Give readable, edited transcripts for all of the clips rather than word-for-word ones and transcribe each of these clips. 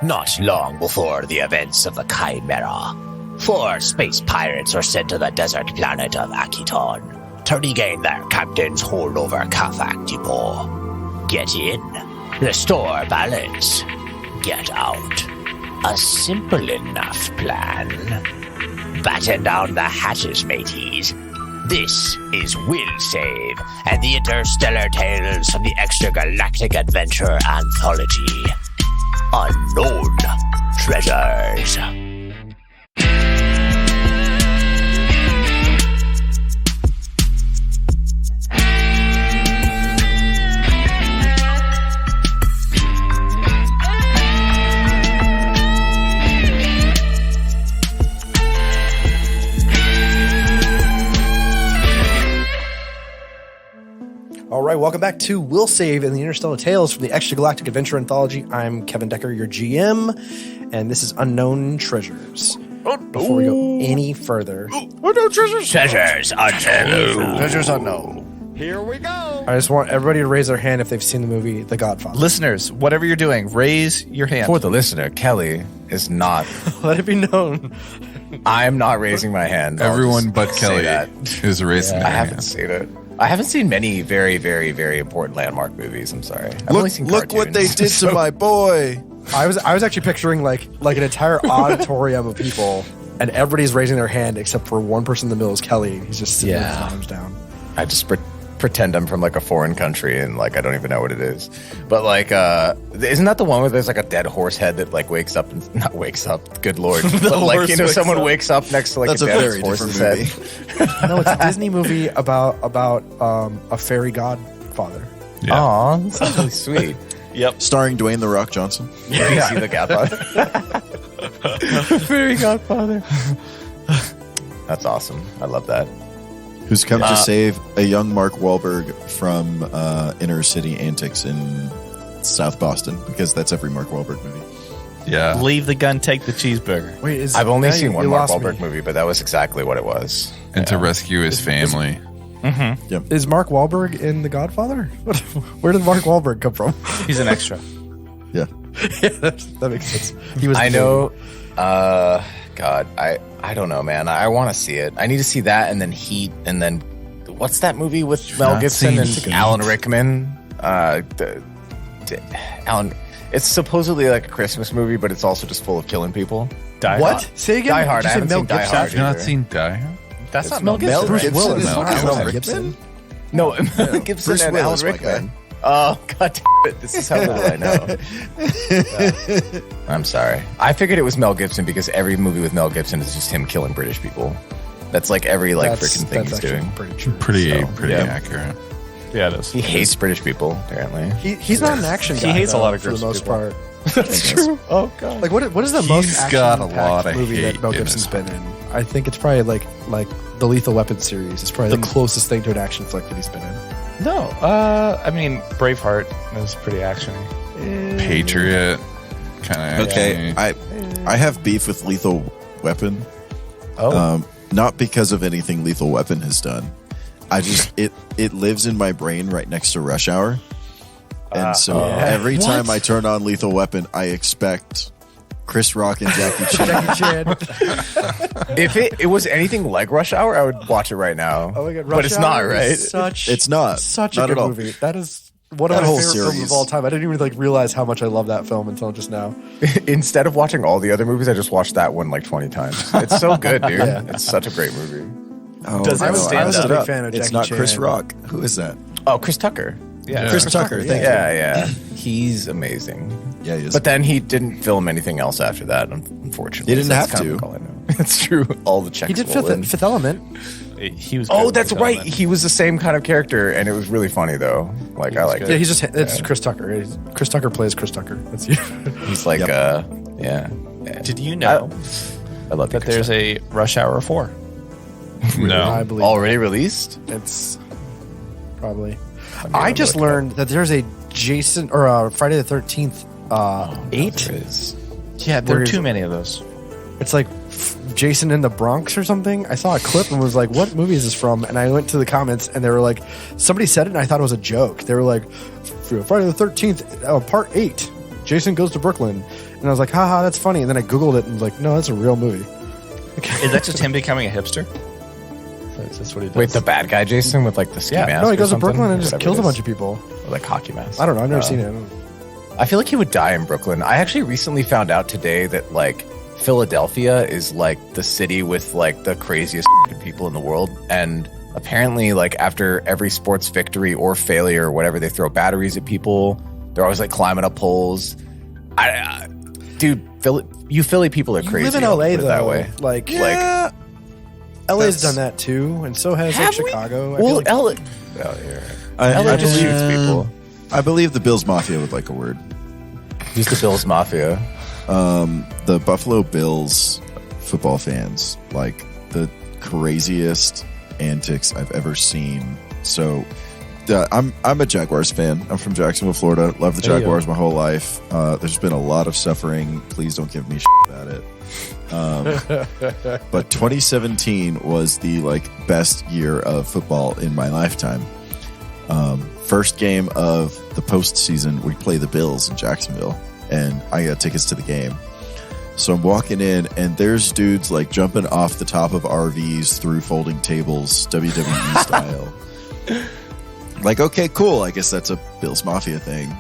Not long before the events of the Chimera, 4 space pirates are sent to the desert planet of Akiton to regain their captain's hold over Kafak Depot. Get in, restore balance, get out. A simple enough plan. Batten down the hatches, mateys. This is Will Save and the Interstellar Tales from the Extragalactic Adventure Anthology. Unknown Treasures. All right, welcome back to Will Save and the Interstellar Tales from the Extragalactic Adventure Anthology. I'm Kevin Decker, your GM, and this is Unknown Treasures. Before we go any further, Unknown Treasures. Treasures unknown. Treasures unknown. Here we go. I just want everybody to raise their hand if they've seen the movie The Godfather. Listeners, whatever you're doing, raise your hand. For the listener, Kelly is not. Let it be known. I'm not raising my hand. Everyone but Kelly that. is raising I their haven't hand. seen it. I haven't seen many very, very, very important landmark movies. I'm sorry. I've only seen Look what they cartoons. did to my boy. I was actually picturing like an entire auditorium of people, and everybody's raising their hand except for one person in the middle is Kelly. He's just sitting with his arms down. I just pretend I'm from like a foreign country and like I don't even know what it is. But like, isn't that the one where there's like a dead horse head that like wakes up and not wakes up? Good lord! But like someone wakes up next to like That's a a dead very horse's different head. movie. No, it's a Disney movie about a fairy godfather. Yeah. Aw, that sounds really sweet. Yep. Starring Dwayne The Rock Johnson. Yeah. You see the Godfather? Fairy Godfather. That's awesome. I love that. Who's come to save a young Mark Wahlberg from inner city antics in South Boston, because that's every Mark Wahlberg movie. Yeah. Leave the gun, take the cheeseburger. Wait, I've only seen one Mark Mark Wahlberg movie, but that was exactly what it was. And to rescue his family. Is Mark Wahlberg in The Godfather? Where did Mark Wahlberg come from? He's an extra. Yeah. Yeah, that makes sense. He was. I know. God, I don't know, man. I want to see it. I need to see that, and then Heat, and then what's that movie with Mel not Gibson and seen Heat? Alan Rickman? Alan. It's supposedly like a Christmas movie, but it's also just full of killing people. Die What? Hard. Say again. Die Hard. Did I you say haven't Mel seen Die Gibson? Hard. You've not either. seen Die Hard? That's not Mel Gibson. Mel Gibson Willis. is No, not Mel Mel Gibson. Gibson. No, Mel Gibson Bruce and Willis, Alan my guy. Rickman. Oh, god damn it. This is how little I know. Yeah. I'm sorry. I figured it was Mel Gibson because every movie with Mel Gibson is just him killing British people. That's like every like freaking thing he's actually doing. pretty true. Pretty yeah. accurate. Yeah, it is. He hates British people, apparently. He's not an action guy. He hates a though, lot of for the British most people. part. That's true. Oh god. Like what is the He's most got a action-packed lot of movie that hate Mel in Gibson's his been in? I think it's probably like the Lethal Weapon series. It's probably the closest thing to an action flick that he's been in. No. I mean, Braveheart is pretty actiony. Patriot. Kind of. Okay, I have beef with Lethal Weapon. Oh. Not because of anything Lethal Weapon has done. I just it lives in my brain right next to Rush Hour. And so every time I turn on Lethal Weapon, I expect Chris Rock and Jackie Chan. Jackie Chan. If it was anything like Rush Hour, I would watch it right now. Oh my God, but Rush it's not, Hour right? is It's not. such Not a at good all. movie. That is one of That my whole favorite films series. of all time. I didn't even like realize how much I love that film until just now. Instead of watching all the other movies, I just watched that one like 20 times. It's so good, dude. Yeah. It's such a great movie. Oh, Does it no, stand I was up? a big big fan of It's Jackie not Chris Chan. Rock. Who is that? Oh, Chris Tucker. Yeah. Chris Tucker. Thank you. Yeah. He's amazing. Yeah, he is. But then he didn't film anything else after that, unfortunately. He didn't So that's have kind of to. all I know. It's true. All the checks He did roll in. Fifth Element. He was. Oh, good that's with right. Element. He was the same kind of character, and it was really funny, though. Like, I liked Yeah, it. he's just it's Chris Tucker. Chris Tucker plays Chris Tucker. That's you. He's like, Yep. yeah. Did you know I love that there's a Rush Hour 4? I No. believe already released. it's probably. I'm I gonna just look it up. learned that there's a Jason or Friday the 13th 8. There is. Yeah, there Where are is too it? many of those. It's like Jason in the Bronx or something. I saw a clip and was like, what movie is this from? And I went to the comments and they were like, somebody said it and I thought it was a joke. They were like, Friday the 13th, part 8, Jason Goes to Brooklyn. And I was like, haha, that's funny. And then I Googled it and was like, no, that's a real movie. Is that just him becoming a hipster? Is this what he does? Wait, the bad guy Jason with like the ski mask? No, he or goes to something? Brooklyn and just Whatever kills it a is. bunch of people. Or like hockey mask. I don't know. I've never seen it. I feel like he would die in Brooklyn. I actually recently found out today that like Philadelphia is like the city with like the craziest people in the world. And apparently like after every sports victory or failure or whatever, they throw batteries at people. They're always like climbing up poles. Dude, Philly people are crazy. You live in I'll LA put it though. that way. Like LA's done that too, and so has like Chicago. I feel like LA I just believe- shoots people. I believe the Bills Mafia would like a word. Who's the Bills Mafia? The Buffalo Bills football fans, like the craziest antics I've ever seen. So I'm a Jaguars fan. I'm from Jacksonville, Florida. Love the Jaguars my whole life. There's been a lot of suffering. Please don't give me shit about it. But 2017 was the like best year of football in my lifetime. First game of the postseason, we play the Bills in Jacksonville, and I got tickets to the game. So I'm walking in, and there's dudes like jumping off the top of RVs through folding tables, WWE style. Like, okay, cool. I guess that's a Bills Mafia thing.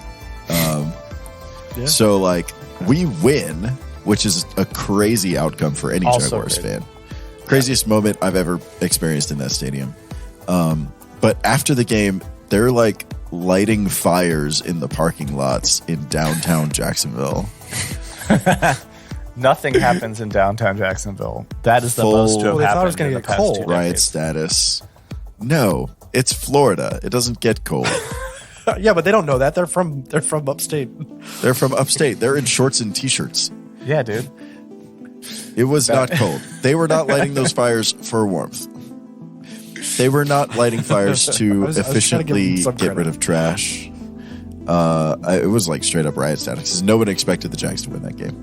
So like we win, which is a crazy outcome for any Also Jaguars great. fan. Craziest moment I've ever experienced in that stadium. But after the game, they're like lighting fires in the parking lots in downtown Jacksonville. Nothing happens in downtown Jacksonville. That is the Full- most to have Well, they thought it happened was gonna in the get past cold. 2 Riot decades. status. No, it's Florida. It doesn't get cold. Yeah, but they don't know that. They're from upstate. They're from upstate. They're in shorts and t-shirts. Yeah, dude. It was not cold. They were not lighting those fires for warmth. They were not lighting fires to I was trying to give efficiently them some get credit. rid of trash. It was like straight up riot status because no one expected the Jags to win that game.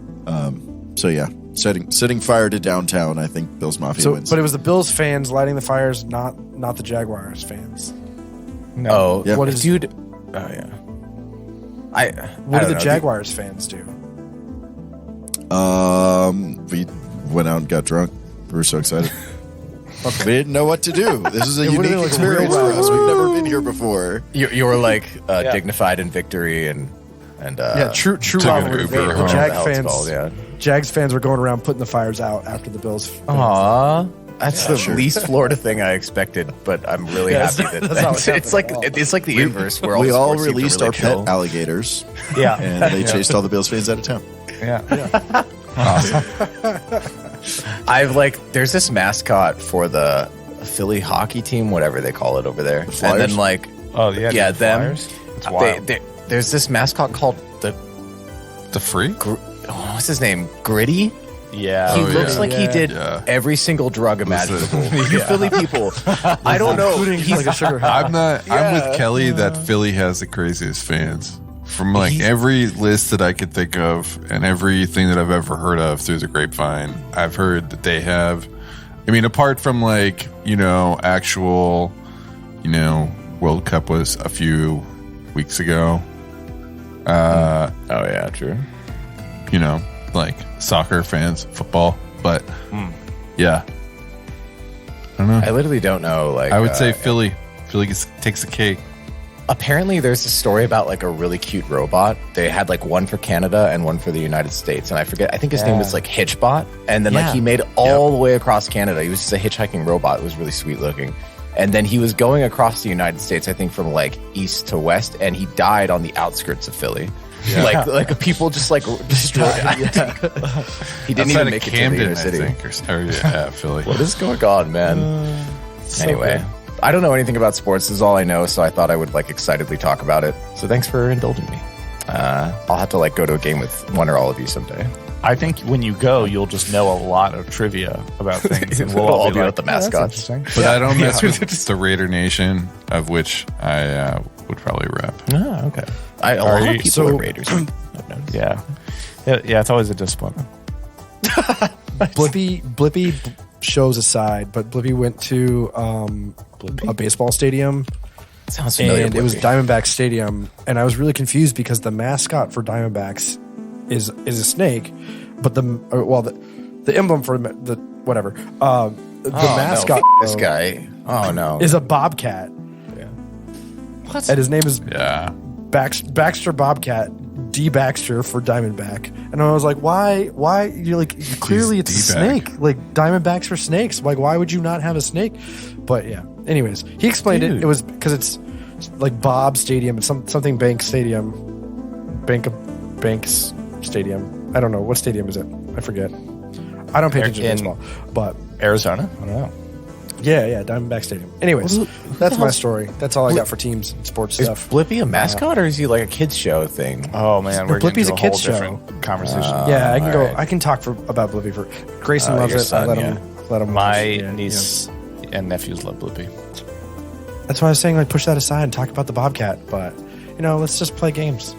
So yeah, setting fire to downtown. I think Bills Mafia wins. But it was the Bills fans lighting the fires, not the Jaguars fans. No. Oh, Yeah. What is- dude? Oh yeah. What I do the don't know. Jaguars fans do? We went out and got drunk. We were so excited. We didn't know what to do. This is a It would've unique been like a experience real for us. We've never been here before. You were like dignified in victory and True Took an rivalry. Uber The home. Jag Hell, it's fans, called, yeah. Jags fans were going around putting the fires out after the Bills. Aw, that's the sure. least Florida thing I expected, but I'm really Yeah, happy that's that not what it's like happened at all. it's like the inverse where all We the all sports seem to released really our chill. pet alligators, Yeah. and they chased all the Bills fans out of town. Yeah. I've like there's this mascot for the Philly hockey team, whatever they call it over there, and Flyers? then like Oh, yeah. yeah, dude, them. Flyers? It's wild. There's this mascot called The freak? what's his name? Gritty. yeah. He Oh, looks yeah. like he did Yeah. every single drug imaginable. You Philly people, I don't know. Including He's- like a sugar high. I'm with Kelly that Philly has the craziest fans. From like every list that I could think of and everything that I've ever heard of through the grapevine, I've heard that they have, I mean, apart from like, actual, World Cup was a few weeks ago. oh yeah, true. Like soccer fans, football, but yeah. I don't know. I literally don't know. Like I would say Philly takes the cake. apparently there's a story about like a really cute robot. They had like one for Canada and one for the United States, and I think his name was like Hitchbot, and then like he made it all the way across Canada. He was just a hitchhiking robot. It was really sweet looking. And then he was going across the United States, I think from like east to west, and he died on the outskirts of Philly. Like people just like destroyed. He didn't even make it to the Camden, inner I city. think, or yeah, Philly. What is going on, man? Anyway, I don't know anything about sports. This is all I know, so I thought I would like excitedly talk about it. So thanks for indulging me. I'll have to like go to a game with one or all of you someday. I think when you go, you'll just know a lot of trivia about things, and we'll all be like, the "Yeah, that's mascots." interesting." But I don't mess with the Raider Nation, of which I would probably rep. Oh, okay. A lot of people so- are Raiders. I've noticed. Yeah, it's always a disappointment. Blippy shows aside, but Blippy went to a baseball stadium Sounds familiar. and it was Blippi. Diamondback Stadium, and I was really confused because the mascot for Diamondbacks is a snake, but the emblem for the whatever the mascot No, this guy. Oh no. is a bobcat. What? And his name is Yeah. Baxter Bobcat. D Baxter for Diamondback, and I was like, why? You're like, clearly it's a D-back. snake. Like Diamondbacks are snakes. Like, why would you not have a snake? But yeah. Anyways, he explained it. It was because it's like Bob Stadium. It's something Bank Stadium, Banks Stadium. I don't know what stadium is it. I forget. I don't pay attention to baseball, but Arizona? I don't know. yeah, Diamondback Stadium. Anyways, that's my story. That's all I got for teams and sports Is stuff. Blippi a mascot or is he like a kids show thing? Oh man, we're getting Blippi's to a a whole kid's show. different conversation. Yeah, I can go. alright. I can talk about Blippi for Grayson loves your it. son, I let yeah. him. Let him. My yeah, niece and nephews love Blippi. yeah. That's why I was saying like push that aside and talk about the Bobcat. But let's just play games.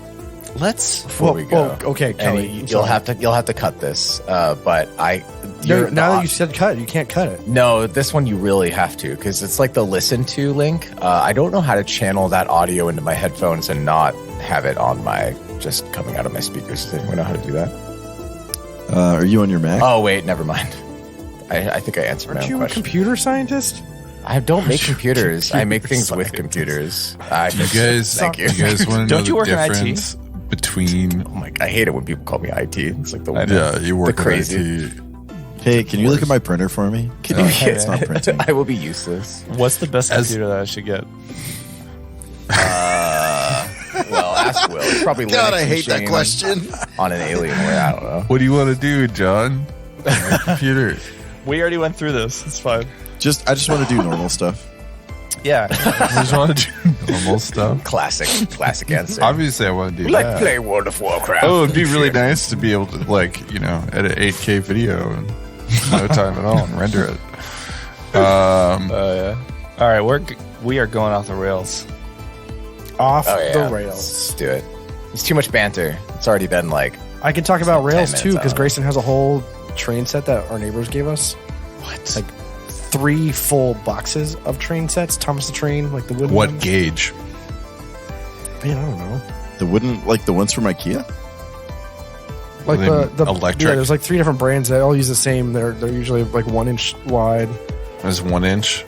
Let's. Before we go. Okay, And Kelly. you'll have to cut this. But Now that you said cut, you can't cut it. No, this one you really have to because it's like the listen to link. I don't know how to channel that audio into my headphones and not have it on my just coming out of my speakers. Does anyone know how to do that? Are you on your Mac? Oh wait, never mind. I think I answered my Aren't own you a question. computer scientist? I don't make computers. I make things with computers. You guys, Thank you. you guys want to know Don't you the work in IT? difference between? Oh my! I hate it when people call me IT. It's like the Yeah, you work the crazy. in IT. Hey, can you look at my printer for me? Can you It's not printing. I will be useless. What's the best As- computer that I should get? Well, ask Will. It's probably God, Linux I hate that machine question. on an Alienware. I don't know. What do you want to do, John? Computer. We already went through this. It's fine. I just want to do normal stuff. Yeah. I just want to do normal stuff. Classic answer. Obviously, I want to do like that. play World of Warcraft. Oh, it'd be really nice to be able to, edit 8K video in no time at all and render it. Yeah. All right, we are going off the rails. Off Oh, yeah. the Let's rails. do it. It's too much banter. It's already been like I can talk about like 10 rails minutes, too I because don't know. Grayson has a whole train set that our neighbors gave us. what? Like 3 full boxes of train sets. Thomas the Train, like the wooden What ones. gauge? Man, I don't know. The wooden, like the ones from IKEA? Like Then the electric? Yeah, there's like 3 different brands that all use the same. They're usually like 1 inch wide. Is 1 inch?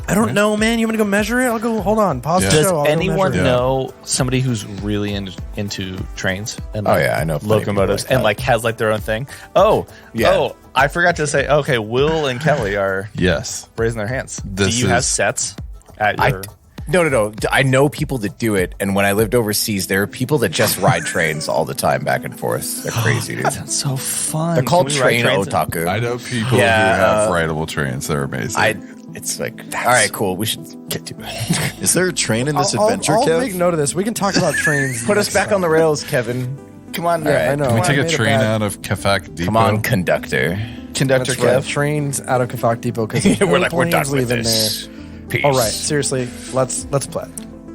I don't know, man. You want to go measure it? I'll go. Hold on. Pause Yeah. the Does show. I'll go anyone measure it. know somebody who's really into trains and Oh, yeah, I know plenty of people locomotives like and that. like has like their own thing? Oh, Yeah. Oh, I forgot to say. Okay, Will and Kelly are Yes. raising their hands. This Do you have is- sets at your? No. I know people that do it, and when I lived overseas, there are people that just ride trains all the time back and forth. They're crazy, dude. That's so fun. They're called Can we ride train trains? otaku. I know people Yeah, who have rideable trains. They're amazing. It's like, all right, cool. We should get to it. Is there a train in this I'll adventure, I'll Kev? make note of this. We can talk about trains. Put us next back time. on the rails, Kevin. Come on, Yeah, all right. I know. Can we I take a made train bad- out of Kefak Depot? Come on, conductor. Conductor That's right. Kev. Trains out of Kafak Depot because We're like, we're done with leaving this. there. Peace. All right, seriously, let's play.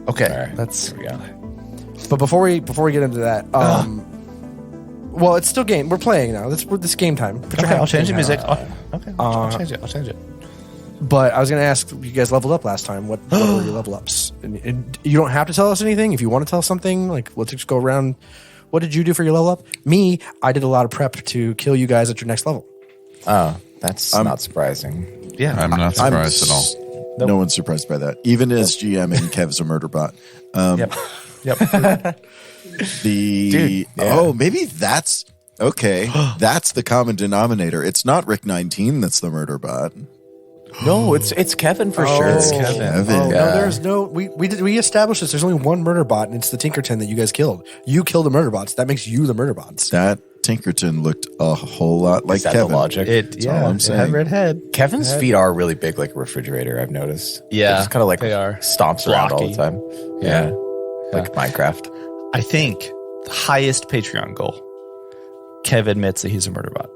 Okay, All right. that's Here we go. But before we get into that, well, it's still game. We're playing now. This game time. Put your okay. I'll headphones change the in. music. Okay, I'll change it. I'll change it. But I was going to ask, you guys leveled up last time. What were your level ups? And you don't have to tell us anything. If you want to tell us something, like let's just go around. What did you do for your level up? Me, I did a lot of prep to kill you guys at your next level. Oh, that's not surprising. Yeah, I'm not surprised at all. No one's surprised by that. Even as GM and Kev's a murder bot. Yep. Oh, maybe that's okay. That's the common denominator. It's not Rick 19 that's the murder bot. No, it's Kevin for sure. It's Kevin. Kevin. Oh, Yeah. no, there's no. We established this. There's only one murder bot, and it's the Tinkerton that you guys killed. You killed the murder bots. That makes you the murder bots. That Tinkerton looked a whole lot like Is that Kevin. the logic? That's all I'm saying. red head. Kevin's feet are really big, like a refrigerator. I've noticed. Yeah, He just kind of like they are. stomps around all the Blocky. time. Yeah, like Minecraft. I think the highest Patreon goal. Kev admits that he's a murder bot.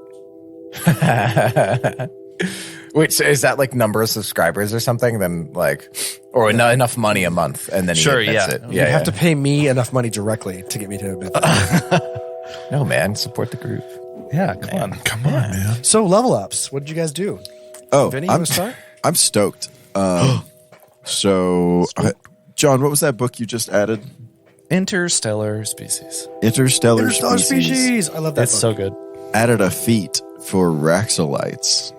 Wait, so is that like number of subscribers or something? Then like, or enough money a month, and then he Sure, admits yeah. it. You have to pay me enough money directly to get me to admit that. No, man, support the group. Yeah, come on. Come on, man. So level ups. What did you guys do? Oh, Vinny, you want to start? I'm stoked. So, John, what was that book you just added? Interstellar Species. Interstellar Interstellar Species. I love that. It's book. so good. Added a feat for Raxolites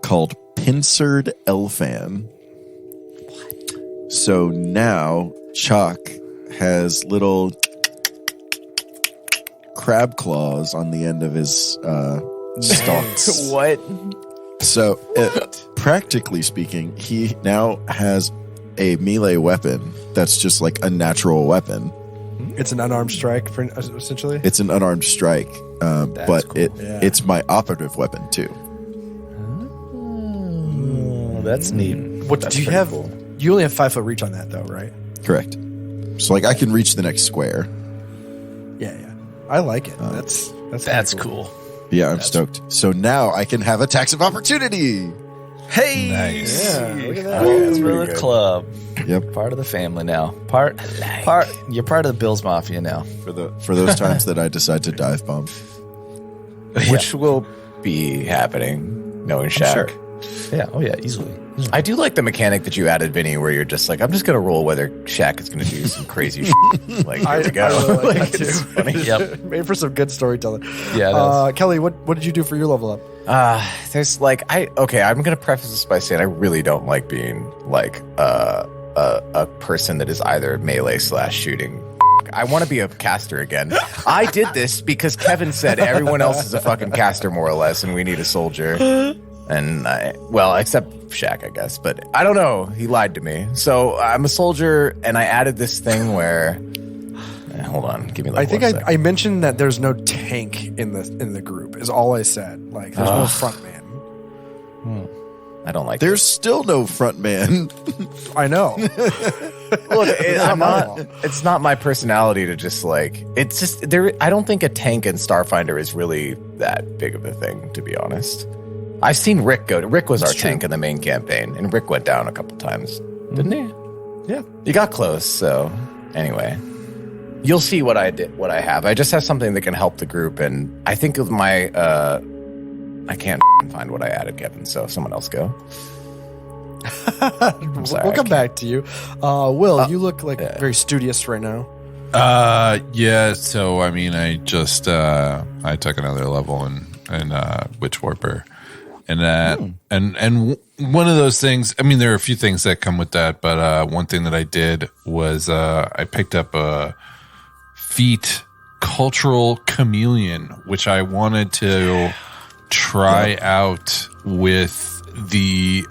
called Pincered Elfan. What? So now Chuck has little crab claws on the end of his stalks. What? So, practically speaking, he now has a melee weapon that's just like a natural weapon. It's an unarmed strike, essentially. It's an unarmed strike, but cool. it's my operative weapon too. Oh, that's neat. What That's do you pretty have? cool. You only have 5 foot reach on that, though, right? Correct. So, like, I can reach the next square. Yeah. I like it. That's That's kinda cool. Yeah, I'm stoked. So now I can have attacks of opportunity. Hey, Nice. Yeah, look at that. welcome to the club. Yep. Part of the family now. You're part of the Bills Mafia now. For those times that I decide to dive bomb. Which will be happening, knowing Shaq. Sure. Yeah. Oh yeah. Easily. I do like the mechanic that you added, Vinny, where you're just like, I'm just gonna roll whether Shaq is gonna do some crazy shit. Like, here we go. I really like that It's too. funny. Yep. Made for some good storytelling. Yeah. Kelly, what did you do for your level up? There's like, I'm gonna preface this by saying I really don't like being like a person that is either melee / shooting. I want to be a caster again. I did this because Kevin said everyone else is a fucking caster more or less, and we need a soldier. And except Shaq, I guess. But I don't know. He lied to me. So I'm a soldier, and I added this thing where. Hold on, give me. Like I think 1 second. I mentioned that there's no tank in the group. Is all I said. Like there's no front man. I don't like. There's still no front man. I know. Look, it's not my personality to just like. It's just there. I don't think a tank in Starfinder is really that big of a thing, to be honest. I've seen Rick go. Rick was our tank in the main campaign, and Rick went down a couple times, didn't he? Yeah. You got close. So anyway, you'll see what I did. What I have. I just have something that can help the group, and I think of my. I can't find what I added, Kevin. So someone else go. We'll come back to you. Will, you look like very studious right now. Yeah. So I mean, I just I took another level in Witch Warper, and and one of those things. I mean, there are a few things that come with that, but one thing that I did was I picked up a feat, Cultural Chameleon, which I wanted to try out with the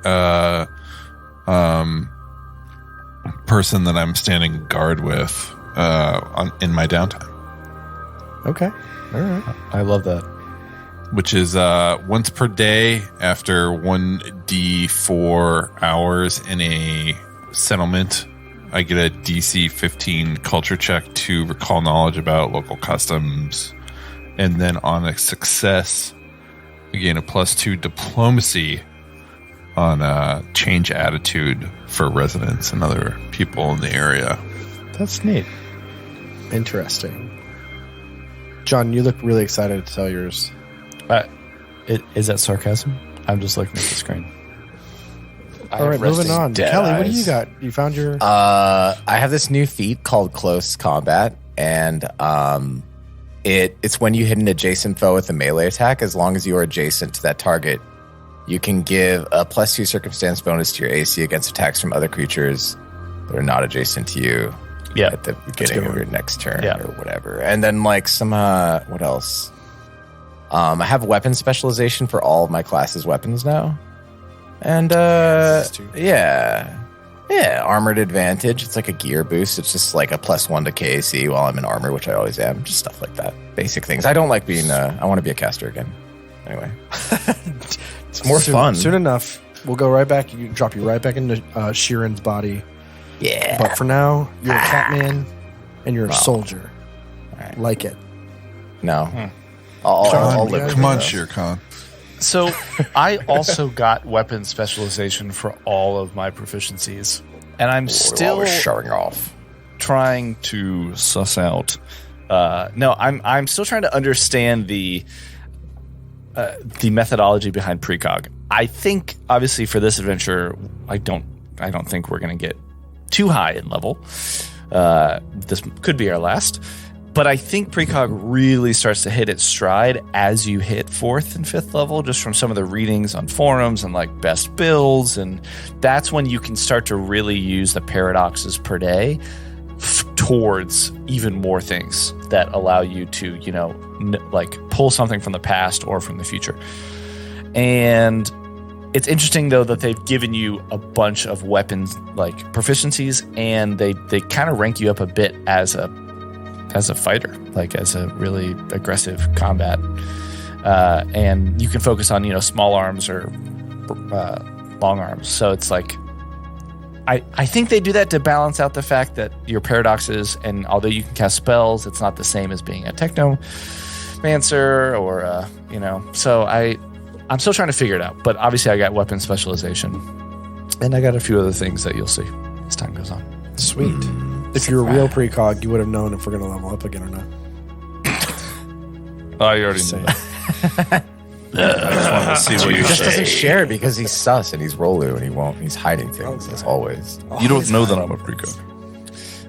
person that I'm standing guard with in my downtime. Okay. All right. I love that. Which is once per day after 1d4 hours in a settlement, I get a DC 15 culture check to recall knowledge about local customs. And then on a success, I gain a +2 diplomacy on change attitude for residents and other people in the area. That's neat. Interesting. John, you look really excited to tell yours. Is that sarcasm? I'm just looking at the screen. All right, moving on. dead Kelly, what do eyes. you got? You found your. I have this new feat called Close Combat, and it's when you hit an adjacent foe with a melee attack. As long as you are adjacent to that target, you can give a +2 circumstance bonus to your AC against attacks from other creatures that are not adjacent to you. Yeah, at the beginning of your next turn, Yeah. or whatever. And then like some what else? I have weapon specialization for all of my classes' weapons now. And armored advantage. It's like a gear boost. It's just like a +1 to KAC while I'm in armor, which I always am. Just stuff like that. Basic things. I don't like being I want to be a caster again. Anyway. It's more fun. Soon enough, we'll go right back. You drop you right back into Sheeran's body. Yeah. But for now, you're a Catman and you're a soldier. Right. Like it. No. I'll live with Come on, it, though. Shere Khan. So I also got weapon specialization for all of my proficiencies, and I'm still showing off. trying to suss out. I'm still trying to understand the methodology behind precog. I think obviously for this adventure, I don't I don't think we're going to get too high in level. This could be our last. But I think precog really starts to hit its stride as you hit 4th and 5th level, just from some of the readings on forums and like best builds. And that's when you can start to really use the paradoxes per day towards even more things that allow you to, like pull something from the past or from the future. And it's interesting, though, that they've given you a bunch of weapons like proficiencies, and they kind of rank you up a bit as a fighter, like as a really aggressive combat. And you can focus on, small arms or long arms. So it's like, I think they do that to balance out the fact that your paradoxes, and although you can cast spells, it's not the same as being a technomancer or, so I'm still trying to figure it out. But obviously I got weapon specialization, and I got a few other things that you'll see as time goes on. Sweet. If you're a real precog, you would have known if we're going to level up again or not. Oh, you already knew that. I just wanted to see what He you just say. doesn't share it because he's sus and he's Rolu and he won't. He's hiding things as always. You don't know that I'm a precog.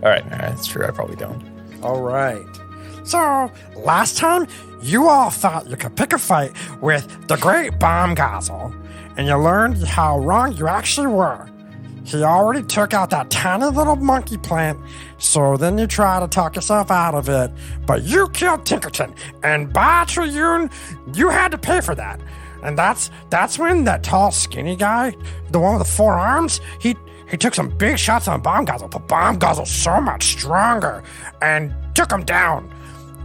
All right. That's true. I probably don't. All right. So, last time, you all thought you could pick a fight with the great Bomb Gozzle, and you learned how wrong you actually were. He already took out that tiny little monkey plant, so then you try to talk yourself out of it, but you killed Tinkerton, and by Triyun, you had to pay for that. And that's when that tall, skinny guy, the one with the 4 arms, he took some big shots on Bomb Gozzle, but Bomb Gozzle's so much stronger, and took him down.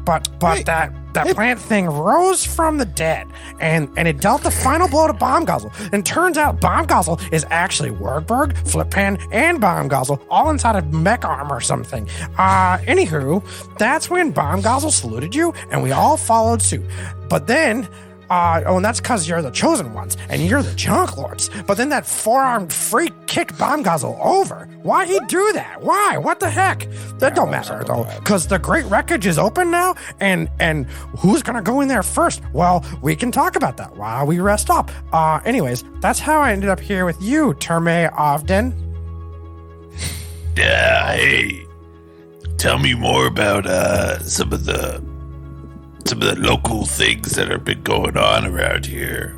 But that plant thing rose from the dead, and it dealt the final blow to Bomb Gozzle. And turns out Bomb Gozzle is actually Wordberg, Flippan, and Bomb Gozzle, all inside of mech armor or something. Anywho, that's when Bomb Gozzle saluted you, and we all followed suit. But then, and that's because you're the chosen ones, and you're the junk lords. But then that 4-armed freak kicked Bomb Gozzle over. Why'd he do that? Why? What the heck? That don't matter, though, because the Great Wreckage is open now, and who's going to go in there first? Well, we can talk about that while we rest up. Anyways, that's how I ended up here with you, Terme Ovden. Yeah, hey. Tell me more about some of the local things that have been going on around here.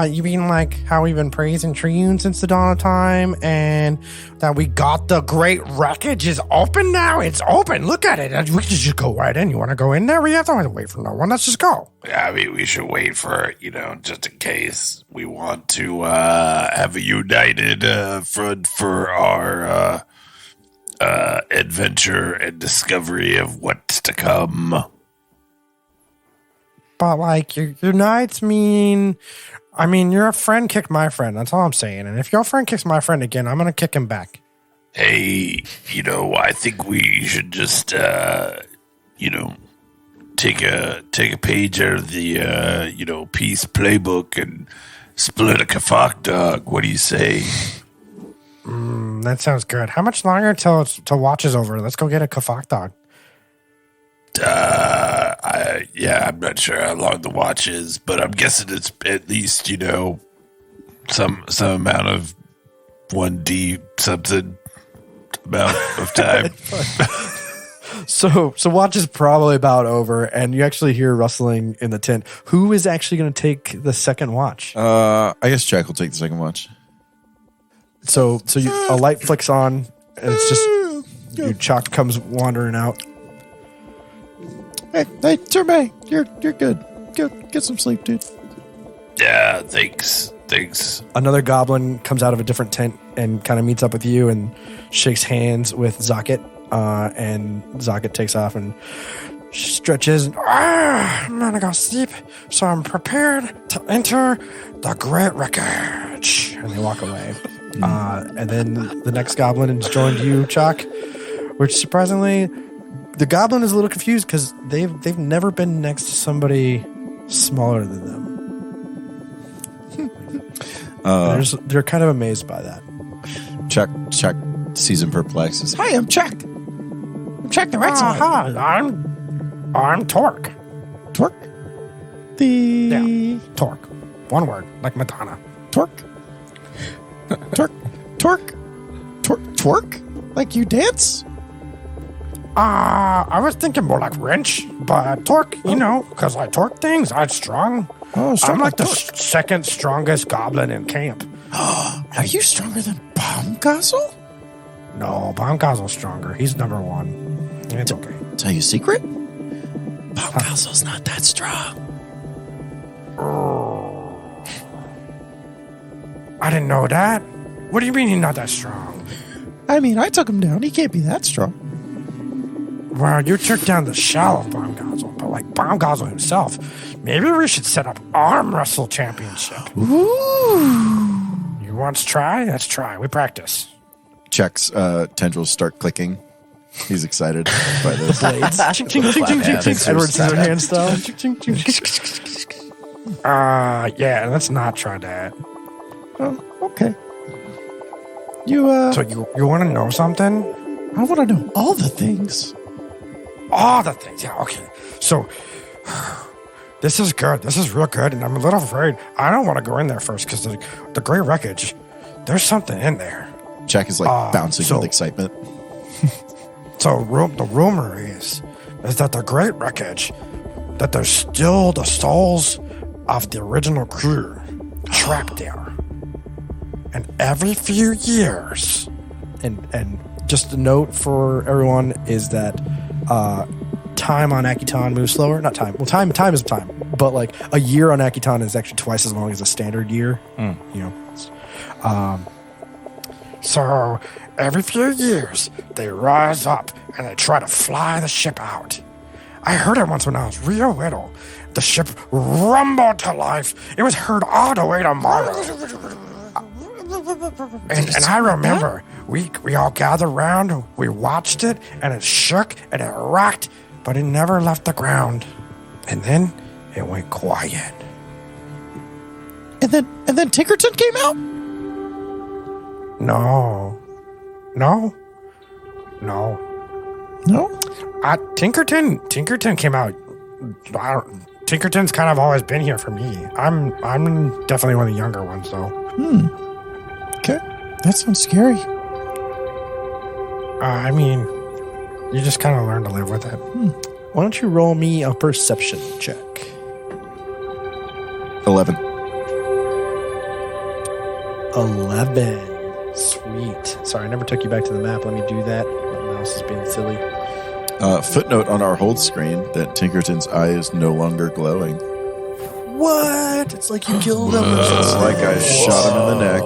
You mean like how we've been praising Triyun since the dawn of time, and that we got the Great Wreckage is open now? It's open. Look at it. We can just go right in. You want to go in there? We have to wait for no one. Let's just go. I mean, we should wait for, just in case we want to have a united front for our adventure and discovery of what's to come. But like your knights mean, your friend kicked my friend. That's all I'm saying. And if your friend kicks my friend again, I'm gonna kick him back. Hey, I think we should just, take a page out of the, peace playbook and split a kafak dog. What do you say? That sounds good. How much longer till watch is over? Let's go get a kafak dog. I'm not sure how long the watch is, but I'm guessing it's at least, some amount of 1D something amount of time. So watch is probably about over, and you actually hear rustling in the tent. Who is actually going to take the second watch? I guess Jack will take the second watch. So a light flicks on, and it's just your Chuck comes wandering out. Hey, Terme, you're good. Get some sleep, dude. Yeah, thanks. Another goblin comes out of a different tent and kind of meets up with you and shakes hands with Zaket. And Zaket takes off and stretches. I'm gonna go sleep, so I'm prepared to enter the Great Wreckage. And they walk away. And then the next goblin has joined you, Chuck, which surprisingly, the goblin is a little confused because they've never been next to somebody smaller than them. They're kind of amazed by that. Chuck sees him perplexed. Says, "Hi, I'm Chuck. I'm Chuck the Rexon. Hi, I'm Torque. Torque? Yeah, Torque. One word, like Madonna. Torque? Torque? twerk? Like you dance? I was thinking more like wrench, but torque, because I torque things. I'm strong. Oh, strong I'm like the torque. second strongest goblin in camp. Are you stronger than Baumgazel? No, Baumgazel's stronger. He's number one. It's okay. Tell you a secret? Baumgazel's not that strong. I didn't know that. What do you mean he's not that strong? I mean, I took him down. He can't be that strong. Well, you took down the shell of Baumgazel, but like Baumgazel himself, maybe we should set up arm wrestle championship. Ooh. You want to try? Let's try. We practice. Check's tendrils start clicking. He's excited by this. Blades. Ching, ching, ching, ching, ching, ching. Edward Scissorhands style. Ching, ching, ching. Yeah, let's not try that. Oh, okay. You, So you want to know something? I want to know all the things. All the things. Yeah, okay. So, this is good. This is real good, and I'm a little afraid. I don't want to go in there first because the Great Wreckage, there's something in there. Check is like bouncing with excitement. So the rumor is that the Great Wreckage, that there's still the souls of the original crew trapped there. And every few years, And just a note for everyone is that time on Akiton moves slower. Not time. Well, time is time. But like a year on Akiton is actually twice as long as a standard year. so every few years, they rise up and they try to fly the ship out. I heard it once when I was real little. The ship rumbled to life. It was heard all the way to Mars. And I remember we all gathered around, we watched it, and it shook and it rocked, but it never left the ground. And then it went quiet. And then Tinkerton came out? No. No? Tinkerton came out. Tinkerton's kind of always been here for me. I'm definitely one of the younger ones, though. Okay. That sounds scary. I mean, you just kind of learn to live with it. Why don't you roll me a perception check? 11. 11. Sweet. Sorry, I never took you back to the map. Let me do that. My mouse is being silly. Footnote on our hold screen that Tinkerton's eye is no longer glowing. What? It's like you killed him. It's like I shot him in the neck.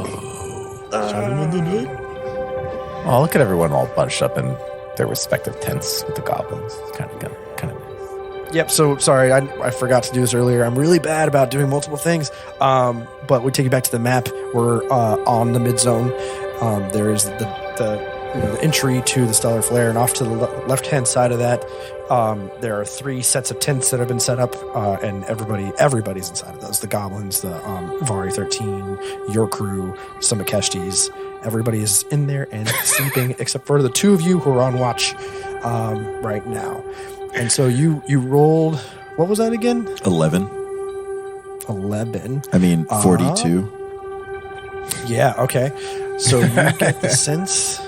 Oh, look at everyone all bunched up in their respective tents with the goblins. It's kind of nice. Yep, so sorry, I forgot to do this earlier. I'm really bad about doing multiple things. But we take you back to the map. We're on the mid-zone. There is the entry to the Stellar Flare, and off to the left-hand side of that, there are 3 sets of tents that have been set up, and everybody's inside of those. The goblins, the Vari 13, your crew, some Akeshtis. Everybody is in there and sleeping, except for the 2 of you who are on watch right now. And so you rolled, what was that again? 11. 11. I mean, 42. Yeah, okay. So you get the sense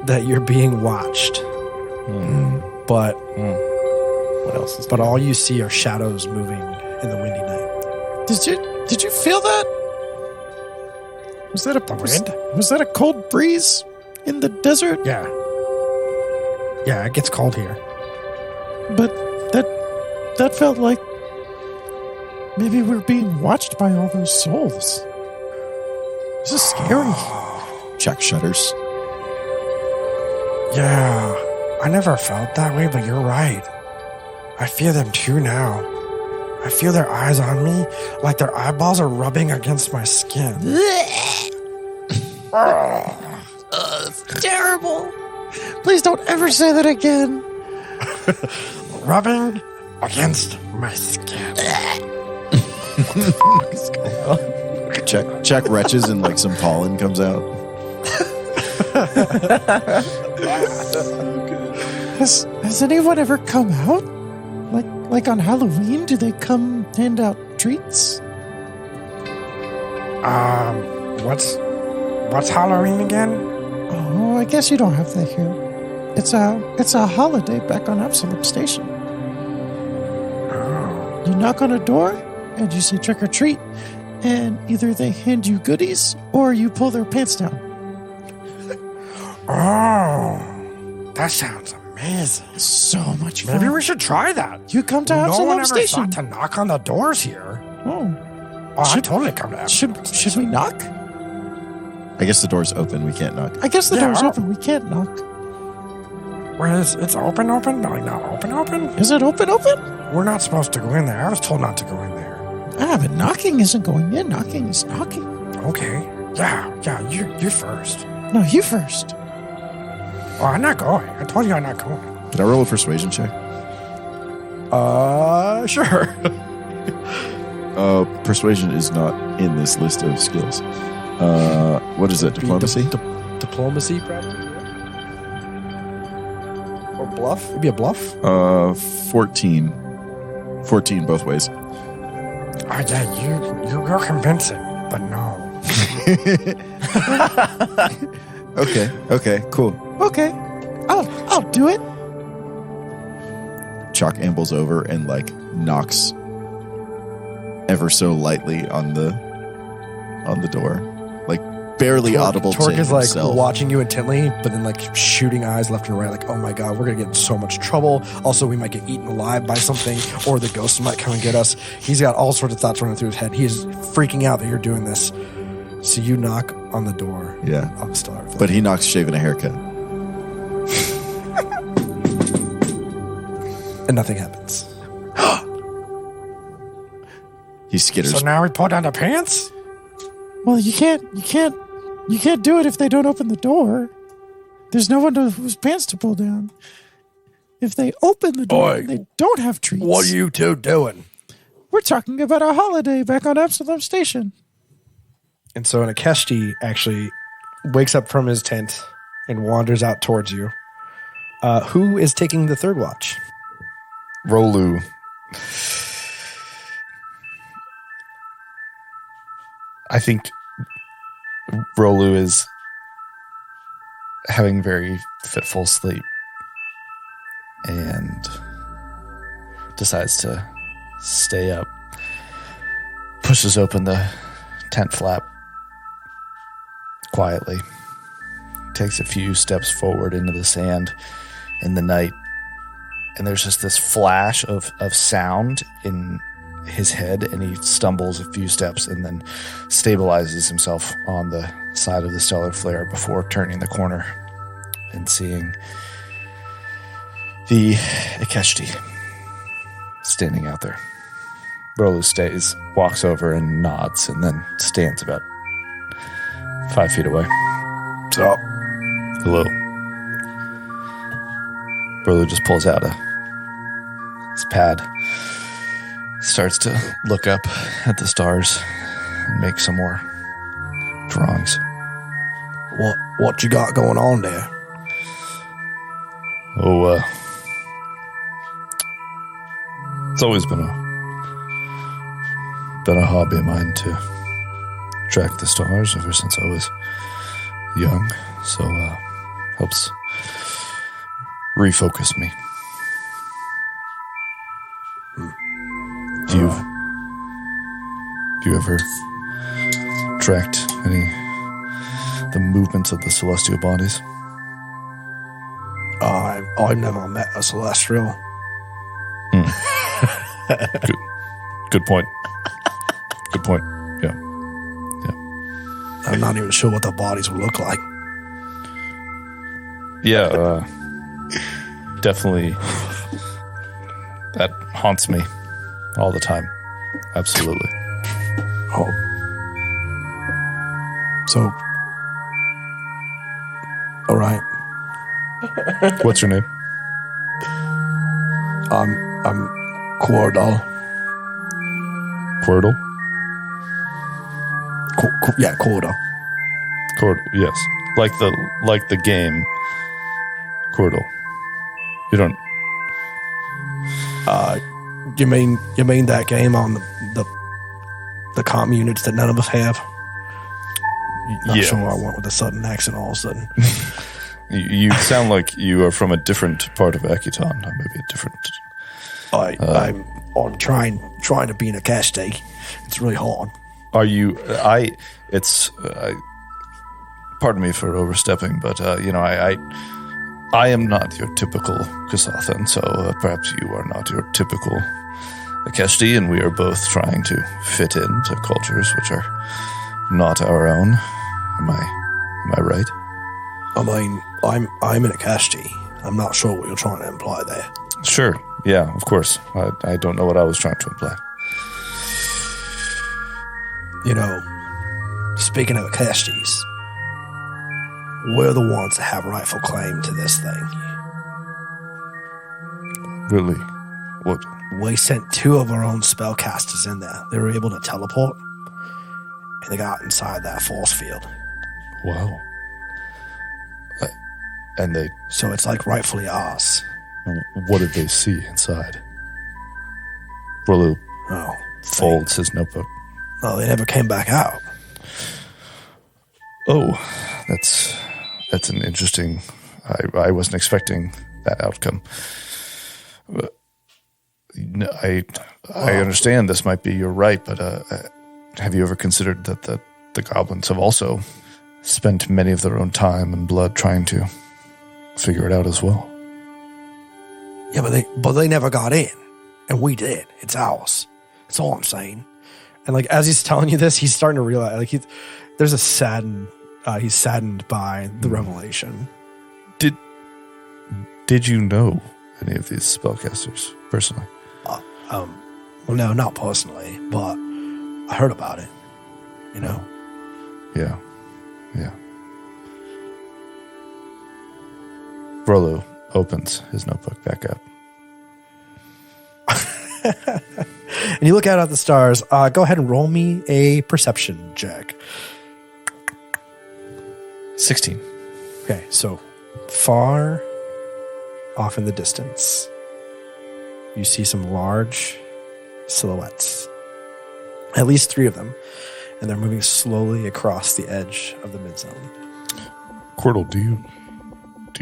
that you're being watched. But What else is but all you see are shadows moving in the windy night. Did you feel that? Was that a wind? Was that a cold breeze in the desert? Yeah, it gets cold here. But that felt like maybe we're being watched by all those souls. This is scary. Check shudders. Yeah, I never felt that way, but you're right. I feel them too now. I feel their eyes on me, like their eyeballs are rubbing against my skin. Terrible. Please don't ever say that again. Rubbing against my skin. Check retches and like some pollen comes out. Has anyone ever come out? Like on Halloween, do they come hand out treats? What's Halloween again? Oh, I guess you don't have that here. It's a holiday back on Absalom Station. You knock on a door and you say trick or treat, and either they hand you goodies or you pull their pants down. Oh, that sounds amazing. So much fun. Maybe we should try that. You come to No Absalom one ever Station. thought to knock on the doors here. Oh, I'd totally come to Absalom. should we knock? I guess the door's open. We can't knock. I guess the Yeah. door's open. We can't knock. Well, it's open, but like not open. Is it open? We're not supposed to go in there. I was told not to go in there. Ah, but knocking isn't going in. Knocking is knocking. Okay. Yeah, you first. No, you first. Oh, I'm not going. I told you I'm not going. Can I roll a persuasion check? Sure. Persuasion is not in this list of skills. What is it? Diplomacy? Diplomacy, probably. Or bluff? It'd be a bluff. 14. 14 both ways. Oh, yeah, you're convincing, but no. Okay, cool. Okay, I'll do it. Chalk ambles over and like knocks ever so lightly on the door, like barely audible Torque to is like himself. watching you intently, but then like shooting eyes left and right, like, oh my god, we're gonna get in so much trouble. Also, we might get eaten alive by something, or the ghost might come and get us. He's got all sorts of thoughts running through his head. He's freaking out that you're doing this. So you knock on the door. Yeah, of Stellar. but he knocks shaving a haircut. And nothing happens. He skitters. So now we pull down the pants? Well, you can't do it if they don't open the door. There's no one whose pants to pull down. If they open the door, Oi. they don't have treats. What are you two doing? We're talking about a holiday back on Absalom Station. And so Akeshti actually wakes up from his tent and wanders out towards you. Who is taking the third watch? Rolu. I think Rolu is having very fitful sleep and decides to stay up. Pushes open the tent flap quietly. Takes a few steps forward into the sand in the night. And there's just this flash of sound in his head, and he stumbles a few steps and then stabilizes himself on the side of the stellar flare before turning the corner and seeing the Akeshti standing out there. Rolu stays, walks over and nods, and then stands about 5 feet away. What's up? Hello. Rolu just pulls out his pad, starts to look up at the stars and make some more drawings. What you got going on there? Oh, it's always been a hobby of mine to track the stars ever since I was young, so helps refocus me. Do you ever tracked the movements of the celestial bodies? I've never met a celestial. Good point. Good point. Yeah. I'm not even sure what the bodies would look like. Yeah, definitely. That haunts me all the time. Absolutely. Oh. So. All right. What's your name? I'm Quordal. Quirtle? Yeah, Quordal. Yes. Like the game. Quirtle. You don't. You mean that game on the comm units that none of us have? Not sure where I went with a sudden accent all of a sudden. You sound like you are from a different part of Akiton, or maybe a different. I'm trying to be in a castee. It's really hard. Are you? Pardon me for overstepping, but I am not your typical Kasathan, so perhaps you are not your typical Akeshti, and we are both trying to fit into cultures which are not our own. Am I right? I mean, I'm in a castee. I'm not sure what you're trying to imply there. Sure. Yeah, of course. I don't know what I was trying to imply. Speaking of casties, we're the ones that have rightful claim to this thing. Really? What? We sent 2 of our own spellcasters in there. They were able to teleport, and they got inside that force field. Wow. And they... So it's like rightfully ours. What did they see inside? Rolu folds his notebook. Oh, they never came back out. Oh, that's an interesting... I wasn't expecting that outcome. I understand this might be your right, but have you ever considered that the goblins have also spent many of their own time and blood trying to figure it out as well? Yeah, but they never got in, and we did. It's ours. That's all I'm saying. And like as he's telling you this, he's starting to realize like he's saddened by the revelation. Did you know any of these spellcasters personally? Well, no, not personally, but I heard about it. Yeah. Rolo opens his notebook back up. And you look out at the stars. Go ahead and roll me a perception check. 16. Okay, so far off in the distance, you see some large silhouettes. At least 3 of them. And they're moving slowly across the edge of the mid-zone. Cordell, do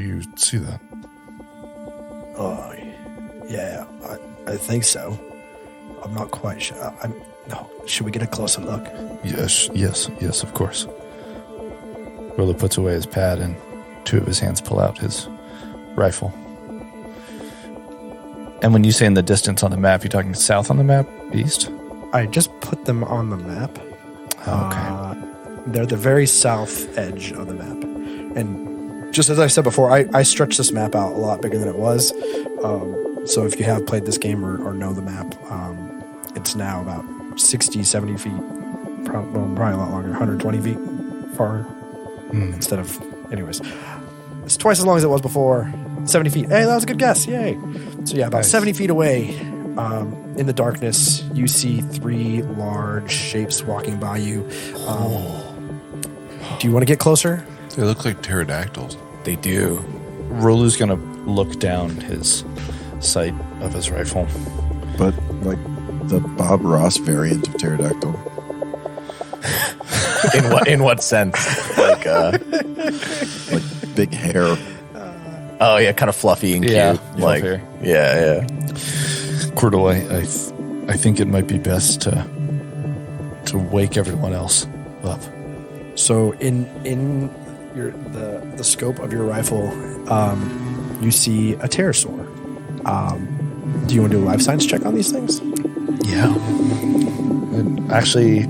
you see that? Oh, yeah, I think so. I'm not quite sure. No, should we get a closer look? Yes, of course. Rolo puts away his pad and 2 of his hands pull out his rifle. And when you say in the distance on the map, you're talking south on the map? East? I just put them on the map. Okay. They're the very south edge of the map. And just as I said before, I stretched this map out a lot bigger than it was. So if you have played this game or know the map, it's now about 60, 70 feet, probably a lot longer, 120 feet far instead of, anyways. It's twice as long as it was before. 70 feet. Hey, that was a good guess. Yay. So yeah, about 70 feet away in the darkness, you see 3 large shapes walking by you. Do you want to get closer? They look like pterodactyls. They do. Rolu's going to look down his sight of his rifle. But like the Bob Ross variant of pterodactyl. In what sense? Like big hair. Oh yeah, kind of fluffy and cute. Yeah, like fair. yeah. Cordell, I think it might be best to wake everyone else up. So in the scope of your rifle, you see a pterosaur. Do you want to do a life science check on these things? Yeah. And actually,